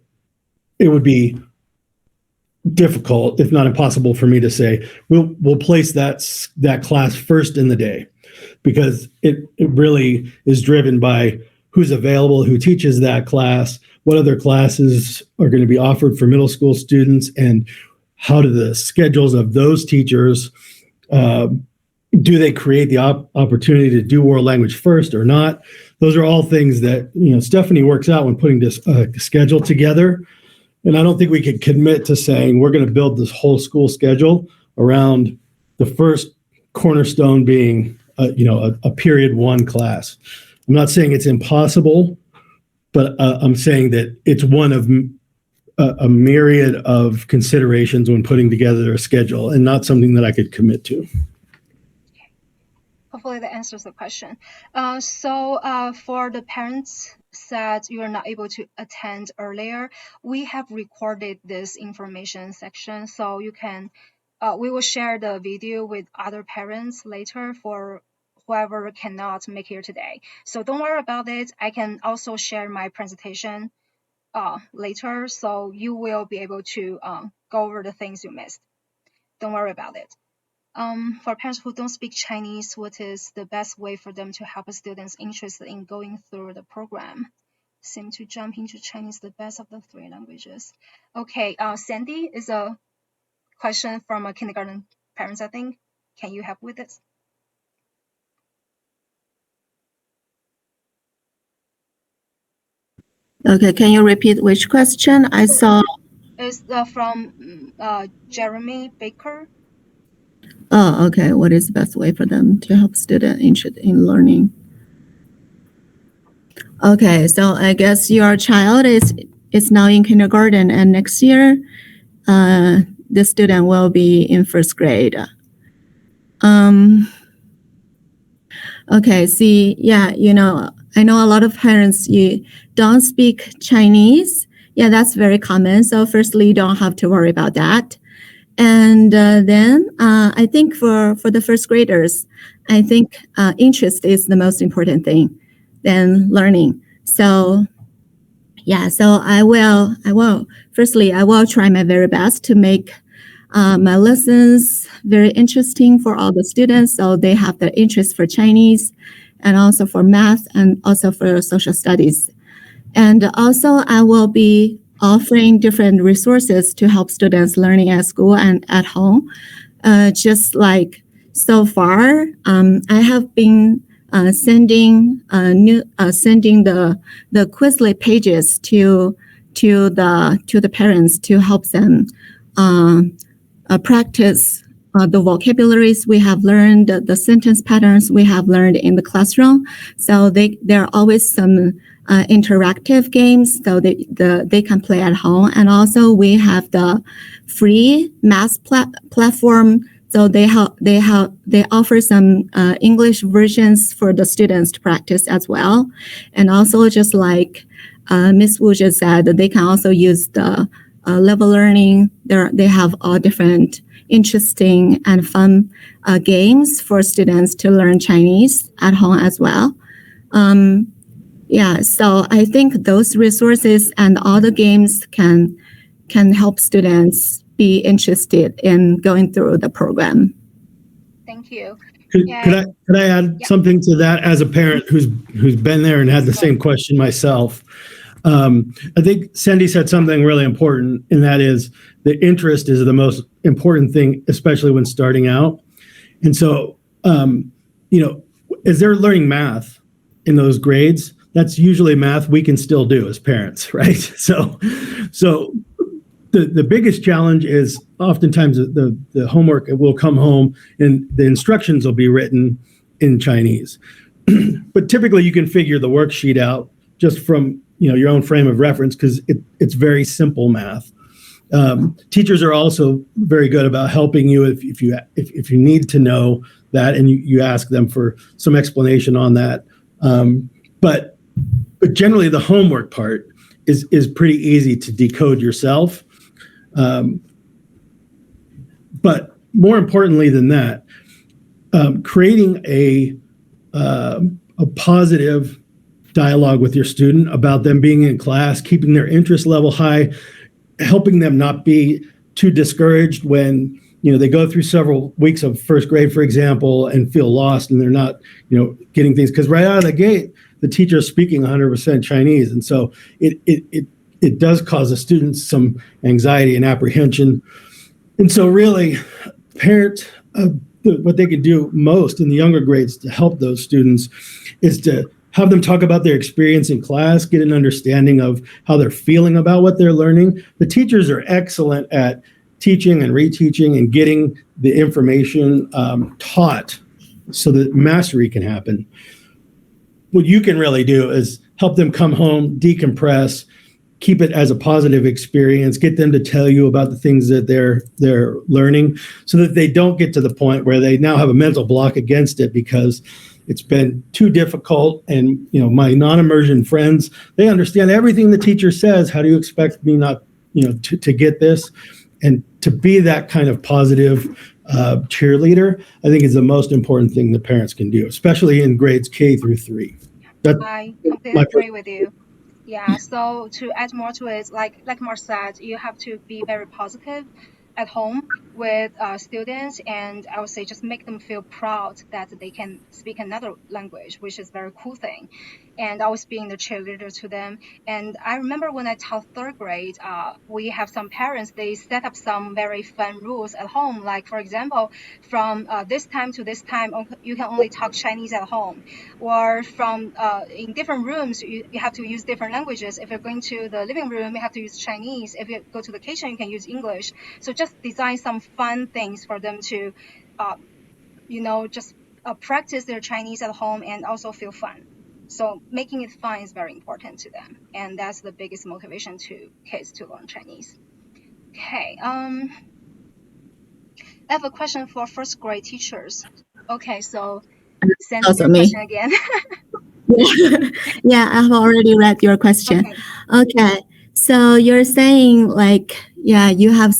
[SPEAKER 2] it would be difficult, if not impossible, for me to say we'll place that class first in the day, because it really is driven by who's available, who teaches that class, what other classes are going to be offered for middle school students, and how do the schedules of those teachers do they create the opportunity to do world language first or not? Those are all things that Stephanie works out when putting this schedule together. And I don't think we could commit to saying we're going to build this whole school schedule around the first cornerstone being a period one class. I'm not saying it's impossible, but I'm saying that it's one of a myriad of considerations when putting together a schedule, and not something that I could commit to.
[SPEAKER 1] Hopefully that answers the question. So for the parents said you are not able to attend earlier, we have recorded this information section, so you can, we will share the video with other parents later for whoever cannot make here today. So don't worry about it. I can also share my presentation later, so you will be able to go over the things you missed. Don't worry about it. For parents who don't speak Chinese, what is the best way for them to help students interested in going through the program? Seem to jump into Chinese the best of the three languages. Okay, Sandy is a question from a kindergarten parents, I think. Can you help with this?
[SPEAKER 3] Okay, can you repeat which question? I saw.
[SPEAKER 1] It's from Jeremy Baker.
[SPEAKER 3] Oh, okay. What is the best way for them to help students interested in learning? Okay, so I guess your child is now in kindergarten, and next year, the student will be in first grade. Okay, see, yeah, I know a lot of parents, you don't speak Chinese. Yeah, that's very common. So firstly, you don't have to worry about that. And then I think for the first graders, I think interest is the most important thing than learning. So yeah, so I will try my very best to make my lessons very interesting for all the students, so they have the interest for Chinese and also for math and also for social studies. And also I will be offering different resources to help students learning at school and at home. Just like so far, I have been sending the Quizlet pages to the parents to help them practice the vocabularies we have learned, the sentence patterns we have learned in the classroom. So there are always some interactive games, so they can play at home. And also we have the free math platform. So they offer some English versions for the students to practice as well. And also, just like Ms. Wu just said, they can also use the level learning. They have all different interesting and fun games for students to learn Chinese at home as well. So I think those resources and all the games can help students be interested in going through the program.
[SPEAKER 1] Thank you.
[SPEAKER 2] Could I add something to that as a parent who's been there and had the same question myself? I think Cindy said something really important, and that is the interest is the most important thing, especially when starting out. And so, as they're learning math in those grades, that's usually math we can still do as parents, right? So the biggest challenge is oftentimes the homework will come home and the instructions will be written in Chinese. But typically you can figure the worksheet out just from your own frame of reference because it's very simple math. Teachers are also very good about helping you if you need to know that, and you ask them for some explanation on that. But generally the homework part is pretty easy to decode yourself. But more importantly than that, creating a positive dialogue with your student about them being in class, keeping their interest level high, helping them not be too discouraged when they go through several weeks of first grade, for example, and feel lost and they're not getting things, because right out of the gate the teacher is speaking 100% Chinese, and so it does cause the students some anxiety and apprehension. And so really parents, what they can do most in the younger grades to help those students is to have them talk about their experience in class, get an understanding of how they're feeling about what they're learning. The teachers are excellent at teaching and reteaching and getting the information taught so that mastery can happen. What you can really do is help them come home, decompress, keep it as a positive experience, get them to tell you about the things that they're learning so that they don't get to the point where they now have a mental block against it because it's been too difficult. And, my non-immersion friends, they understand everything the teacher says. How do you expect me not, to get this? And to be that kind of positive cheerleader, I think is the most important thing the parents can do, especially in grades K through 3.
[SPEAKER 1] I completely agree with you. Yeah, so to add more to it, like Mark said, you have to be very positive at home with students, and I would say just make them feel proud that they can speak another language, which is a very cool thing. And always being the cheerleader to them. And I remember when I taught third grade, we have some parents, they set up some very fun rules at home. Like, for example, from this time to this time, you can only talk Chinese at home. Or from in different rooms, you have to use different languages. If you're going to the living room, you have to use Chinese. If you go to the kitchen, you can use English. So just design some fun things for them to, just practice their Chinese at home and also feel fun. So making it fun is very important to them, and that's the biggest motivation to kids to learn Chinese. Okay, I have a question for first grade teachers. Okay, so send your question again.
[SPEAKER 3] Yeah, I've already read your question. Okay. So you're saying you have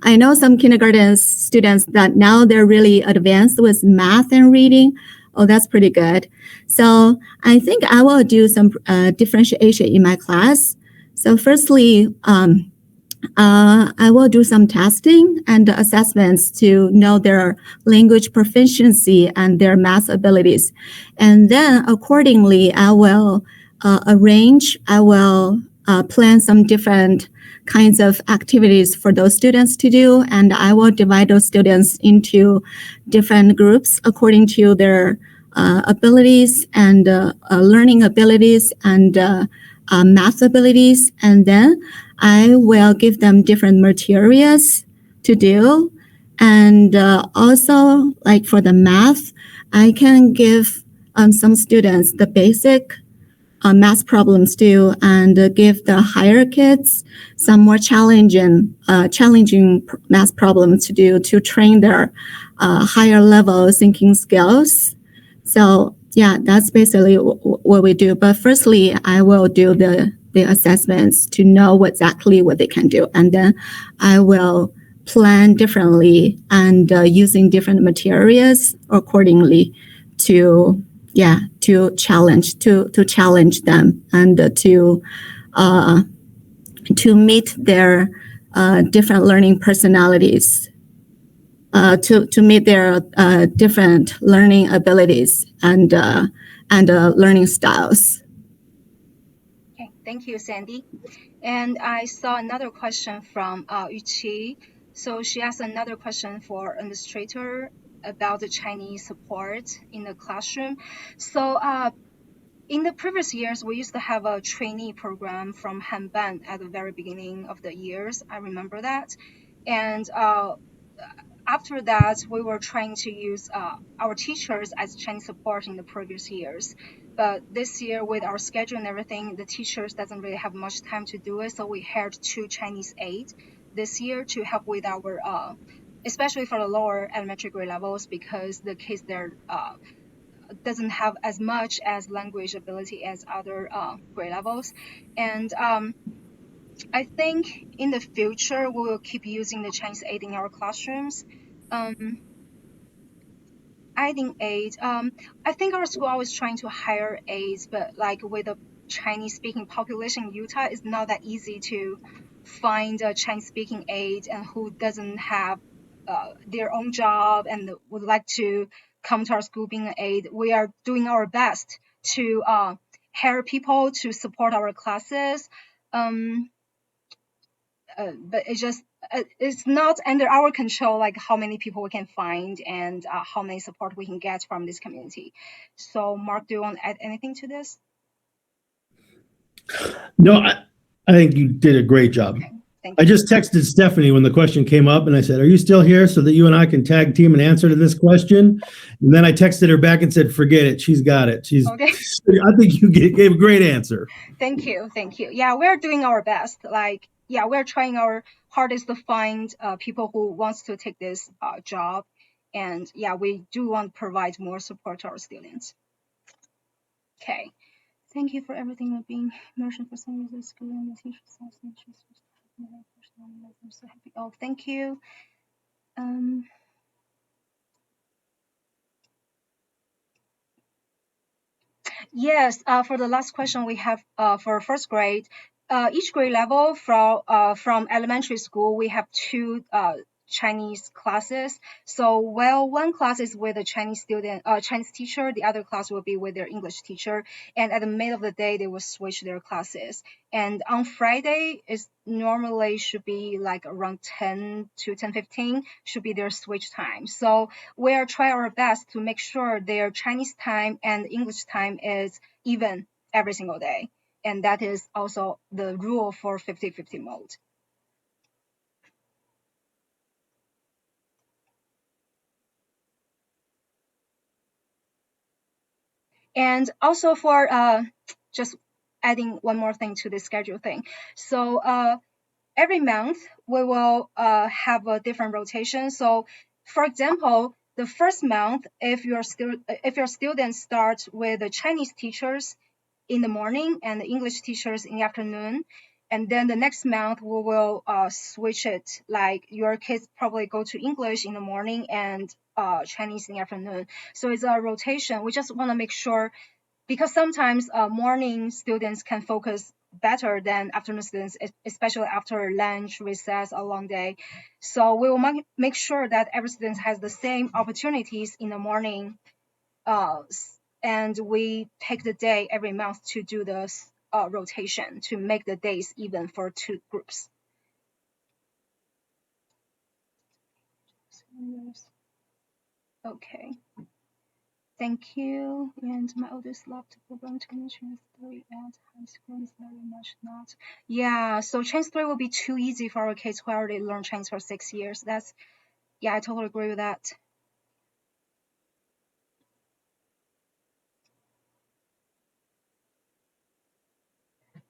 [SPEAKER 3] I know some kindergarten students that now they're really advanced with math and reading. Oh, that's pretty good. So I think I will do some differentiation in my class. So firstly, I will do some testing and assessments to know their language proficiency and their math abilities. And then accordingly, I will plan some different kinds of activities for those students to do. And I will divide those students into different groups according to their abilities and learning abilities and math abilities. And then I will give them different materials to do. And also, like for the math, I can give some students the basic math problems too, and give the higher kids some more challenging math problems to do to train their higher level thinking skills. So yeah, that's basically what we do. But firstly, I will do the the assessments to know exactly what they can do. And then I will plan differently and using different materials accordingly to challenge them and to meet their different learning personalities, to meet their different learning abilities and learning styles.
[SPEAKER 1] Okay, thank you, Sandy. And I saw another question from Yuqi. So she asked another question for administrator about the Chinese support in the classroom. So in the previous years, we used to have a trainee program from Hanban at the very beginning of the years. I remember that. And after that, we were trying to use our teachers as Chinese support in the previous years. But this year, with our schedule and everything, the teachers doesn't really have much time to do it. So we hired 2 Chinese aides this year to help with our, especially for the lower elementary grade levels, because the kids there doesn't have as much as language ability as other grade levels. And I think in the future, we will keep using the Chinese aid in our classrooms. Adding aides, I think our school always trying to hire aides, but like with the Chinese speaking population in Utah, it's not that easy to find a Chinese speaking aide and who doesn't have their own job and would like to come to our school being an aide. We are doing our best to hire people to support our classes. But it's not under our control, like how many people we can find and how many support we can get from this community. So Mark, do you want to add anything to this?
[SPEAKER 2] No, I think you did a great job.
[SPEAKER 1] Okay, thank
[SPEAKER 2] I
[SPEAKER 1] you.
[SPEAKER 2] just texted Stephanie when the question came up and I said, are you still here so that you and I can tag team and answer to this question? And then I texted her back and said, forget it. She's got it.
[SPEAKER 1] Okay.
[SPEAKER 2] I think you gave a great answer.
[SPEAKER 1] Thank you. Yeah, we're doing our best. Like, yeah, we're trying our hardest to find people who wants to take this job. And yeah, we do want to provide more support to our students. Okay. Thank you for everything of being mentioned for some of the school and the teachers. I'm so happy. Oh, thank you. Yes, for the last question we have for first grade, each grade level from elementary school, we have 2 Chinese classes. So while one class is with a Chinese teacher, the other class will be with their English teacher. And at the middle of the day, they will switch their classes. And on Friday, is normally should be like around 10 to 10:15 should be their switch time. So we are trying our best to make sure their Chinese time and English time is even every single day. And that is also the rule for 50-50 mode. And also for just adding one more thing to the schedule thing. So every month we will have a different rotation. So for example, the first month, if your students start with the Chinese teachers in the morning and the English teachers in the afternoon, and then the next month we will switch it, like your kids probably go to English in the morning and Chinese in the afternoon. So it's a rotation. We just want to make sure, because sometimes morning students can focus better than afternoon students, especially after lunch, recess, a long day. So we will make sure that every student has the same opportunities in the morning, and we pick the day every month to do the rotation to make the days even for 2 groups. Okay. Thank you. And my oldest loved to program Chinese 3 at high school is very much not. Yeah, so Chinese 3 will be too easy for our kids who already learned Chinese for 6 years. Yeah, I totally agree with that.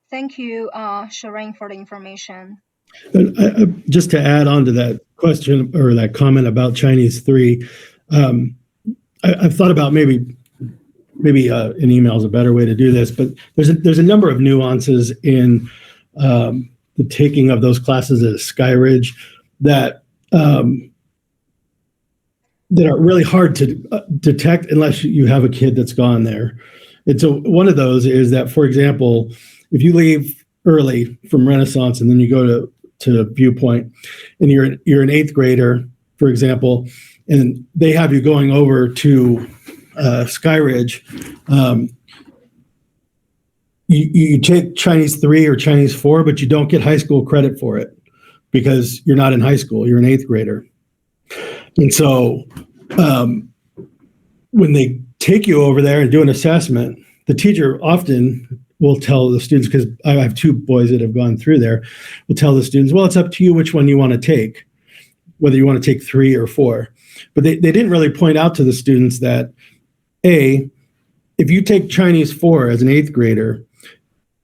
[SPEAKER 1] Thank you, Shireen, for the information.
[SPEAKER 2] Just to add on to that question or that comment about Chinese 3, I've thought about maybe maybe an email is a better way to do this, but there's a number of nuances in the taking of those classes at Skyridge that that are really hard to detect unless you have a kid that's gone there. And so one of those is that, for example, if you leave early from Renaissance and then you go to Viewpoint and you're an 8th grader, for example, and they have you going over to Skyridge, you take Chinese 3 or Chinese 4, but you don't get high school credit for it because you're not in high school, you're an 8th grader. And so when they take you over there and do an assessment, the teacher often will tell the students, because I have 2 boys that have gone through there, will tell the students, well, it's up to you which one you want to take, whether you want to take 3 or 4. But they didn't really point out to the students that, A, if you take Chinese 4 as an 8th grader,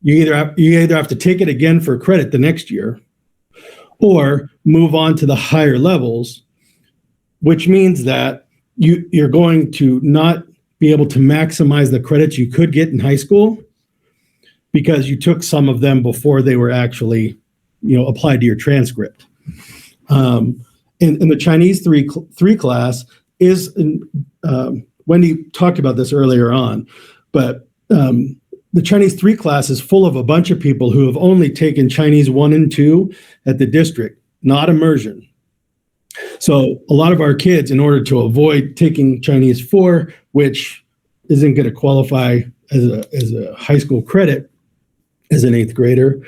[SPEAKER 2] you either have to take it again for credit the next year or move on to the higher levels, which means that you're going to not be able to maximize the credits you could get in high school because you took some of them before they were actually, applied to your transcript. And the Chinese 3 class is, Wendy talked about this earlier on, but the Chinese 3 class is full of a bunch of people who have only taken Chinese 1 and 2 at the district, not immersion. So a lot of our kids, in order to avoid taking Chinese 4, which isn't going to qualify as a high school credit as an 8th grader,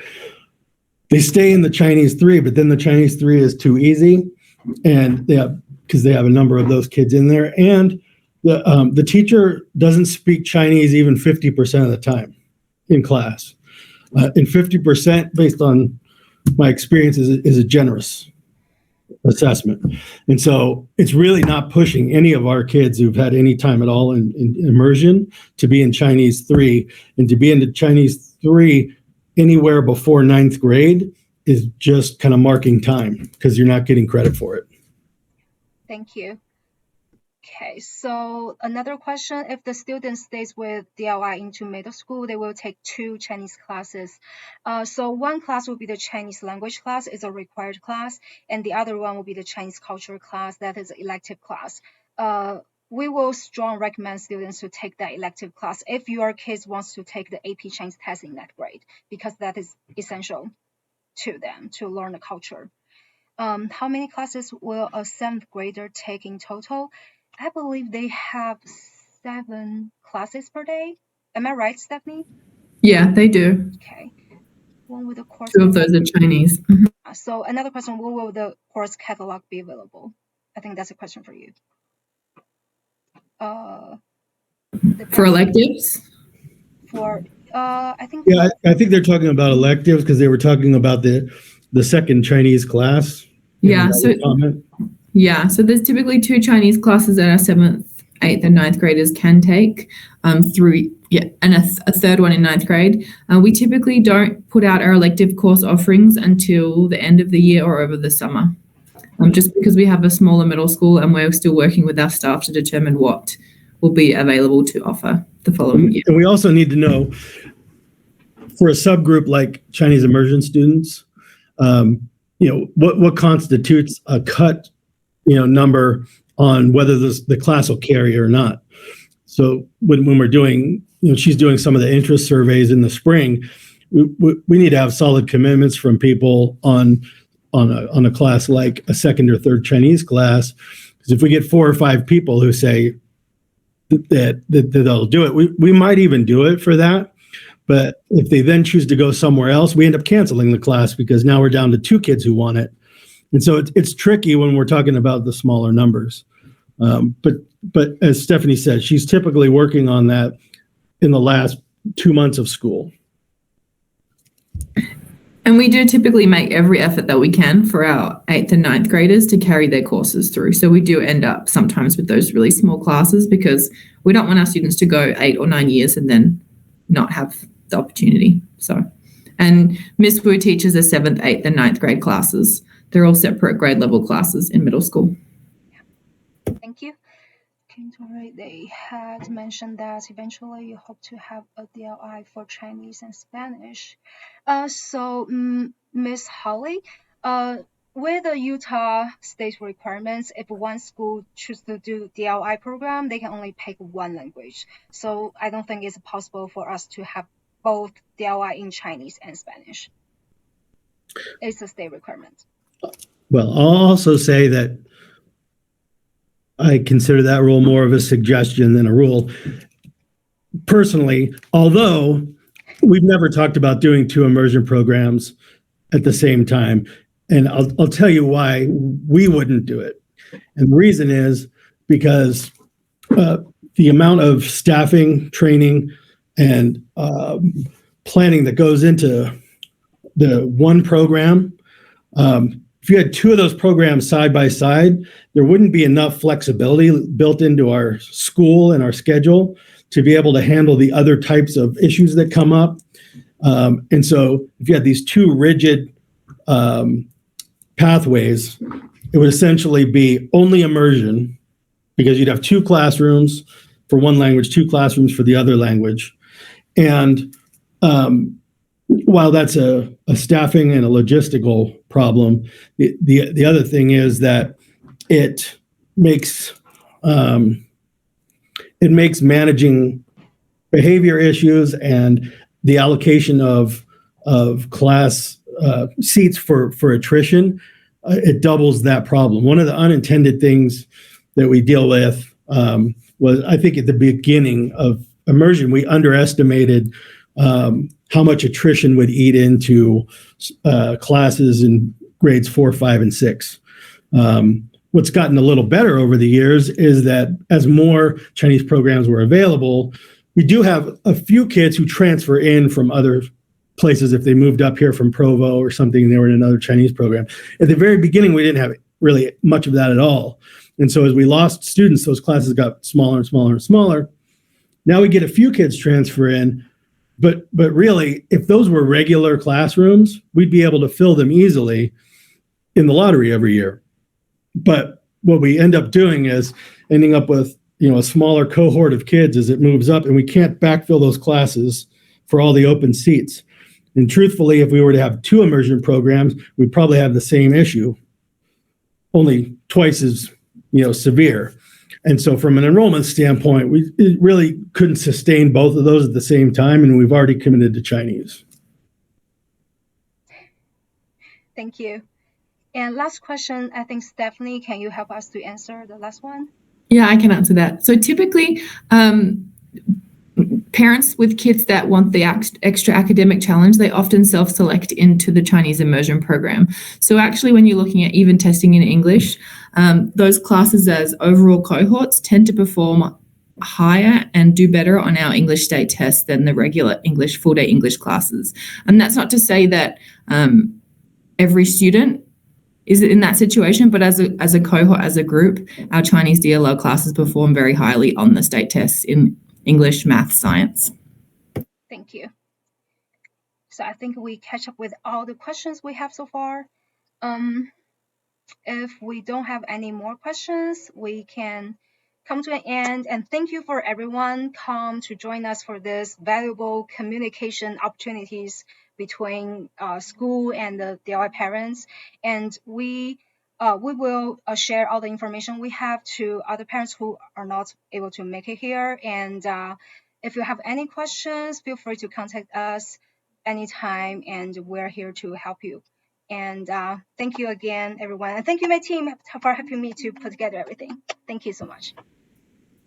[SPEAKER 2] they stay in the Chinese 3, but then the Chinese 3 is too easy, and because they have a number of those kids in there, and the teacher doesn't speak Chinese even 50% of the time in class. And 50%, based on my experience, is a generous assessment. And so it's really not pushing any of our kids who've had any time at all in immersion to be in Chinese 3. And to be into Chinese 3 anywhere before 9th grade is just kind of marking time because you're not getting credit for it.
[SPEAKER 1] Thank you. Okay, so another question, if the student stays with DLI into middle school, they will take 2 Chinese classes. So one class will be the Chinese language class, is a required class, and the other one will be the Chinese culture class, that is an elective class. We will strongly recommend students to take that elective class if your kids wants to take the AP Chinese test in that grade, because that is essential to them to learn the culture. How many classes will a 7th grader take in total? I believe they have 7 classes per day. Am I right, Stephanie?
[SPEAKER 4] Yeah, they do.
[SPEAKER 1] Okay. One with the course.
[SPEAKER 4] 2 of those are Chinese.
[SPEAKER 1] So another question, when will the course catalog be available? I think that's a question for you.
[SPEAKER 4] For electives?
[SPEAKER 1] For, I think.
[SPEAKER 2] Yeah, I think they're talking about electives because they were talking about the second Chinese class.
[SPEAKER 4] Yeah, so there's typically 2 Chinese classes that our 7th, 8th, and 9th graders can take and a third one in 9th grade. We typically don't put out our elective course offerings until the end of the year or over the summer, just because we have a smaller middle school and we're still working with our staff to determine what will be available to offer the following year.
[SPEAKER 2] And we also need to know, for a subgroup like Chinese immersion students, what constitutes a cut, number on whether the class will carry or not. So when we're doing, she's doing some of the interest surveys in the spring, we need to have solid commitments from people on a class like a 2nd or 3rd Chinese class. Because if we get 4 or 5 people who say that they'll do it, we might even do it for that. But if they then choose to go somewhere else, we end up canceling the class because now we're down to 2 kids who want it. And so it's tricky when we're talking about the smaller numbers. But as Stephanie said, she's typically working on that in the last 2 months of school.
[SPEAKER 4] And we do typically make every effort that we can for our 8th and 9th graders to carry their courses through. So we do end up sometimes with those really small classes because we don't want our students to go 8 or 9 years and then not have the opportunity. And Miss Wu teaches the 7th, 8th, and 9th grade classes. They're all separate grade level classes in middle school.
[SPEAKER 1] Thank you. Okay. Sorry, they had mentioned that eventually you hope to have a DLI for Chinese and Spanish. So, Miss Holly, with the Utah state requirements, if one school chooses to do DLI program, they can only pick one language. So I don't think it's possible for us to have both DLI in Chinese and Spanish. It's a state requirement.
[SPEAKER 2] Well, I'll also say that I consider that rule more of a suggestion than a rule. Personally, although we've never talked about doing 2 immersion programs at the same time, and I'll tell you why we wouldn't do it. And the reason is because the amount of staffing, training, and planning that goes into the one program, if you had 2 of those programs side by side, there wouldn't be enough flexibility built into our school and our schedule to be able to handle the other types of issues that come up. And so if you had these 2 rigid pathways, it would essentially be only immersion, because you'd have 2 classrooms for one language, 2 classrooms for the other language. And while that's a staffing and a logistical problem, the other thing is that it makes managing behavior issues and the allocation of class seats for attrition, it doubles that problem. One of the unintended things that we deal with was, I think at the beginning of immersion, we underestimated how much attrition would eat into classes in grades 4, 5, and 6. What's gotten a little better over the years is that as more Chinese programs were available, we do have a few kids who transfer in from other places if they moved up here from Provo or something and they were in another Chinese program. At the very beginning, we didn't have really much of that at all. And so as we lost students, those classes got smaller and smaller and smaller. Now we get a few kids transfer in, but really, if those were regular classrooms, we'd be able to fill them easily in the lottery every year. But what we end up doing is ending up with, a smaller cohort of kids as it moves up, and we can't backfill those classes for all the open seats. And truthfully, if we were to have 2 immersion programs, we'd probably have the same issue, only twice as, severe. And so from an enrollment standpoint, we really couldn't sustain both of those at the same time, and we've already committed to Chinese.
[SPEAKER 1] Thank you. And last question, I think, Stephanie, can you help us to answer the last one?
[SPEAKER 4] Yeah, I can answer that. So typically, parents with kids that want the extra academic challenge, they often self-select into the Chinese immersion program. So actually, when you're looking at even testing in English, those classes as overall cohorts tend to perform higher and do better on our English state test than the regular English full-day English classes. And that's not to say that every student is in that situation, but as a cohort, as a group, our Chinese DLI classes perform very highly on the state tests in English, math, science.
[SPEAKER 1] Thank you. So I think we catch up with all the questions we have so far. If we don't have any more questions, we can come to an end. And thank you for everyone come to join us for this valuable communication opportunities between school and the DLI parents. And we will share all the information we have to other parents who are not able to make it here. And if you have any questions, feel free to contact us anytime, and we're here to help you. And thank you again, everyone. And thank you, my team, for helping me to put together everything. Thank you so much.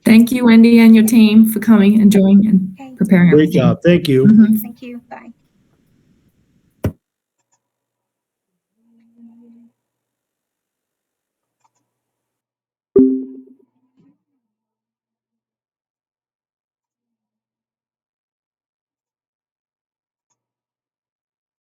[SPEAKER 4] Thank you, Wendy, and your team for coming and joining and preparing everything.
[SPEAKER 2] Great job. Thank you.
[SPEAKER 1] Thank you. Bye.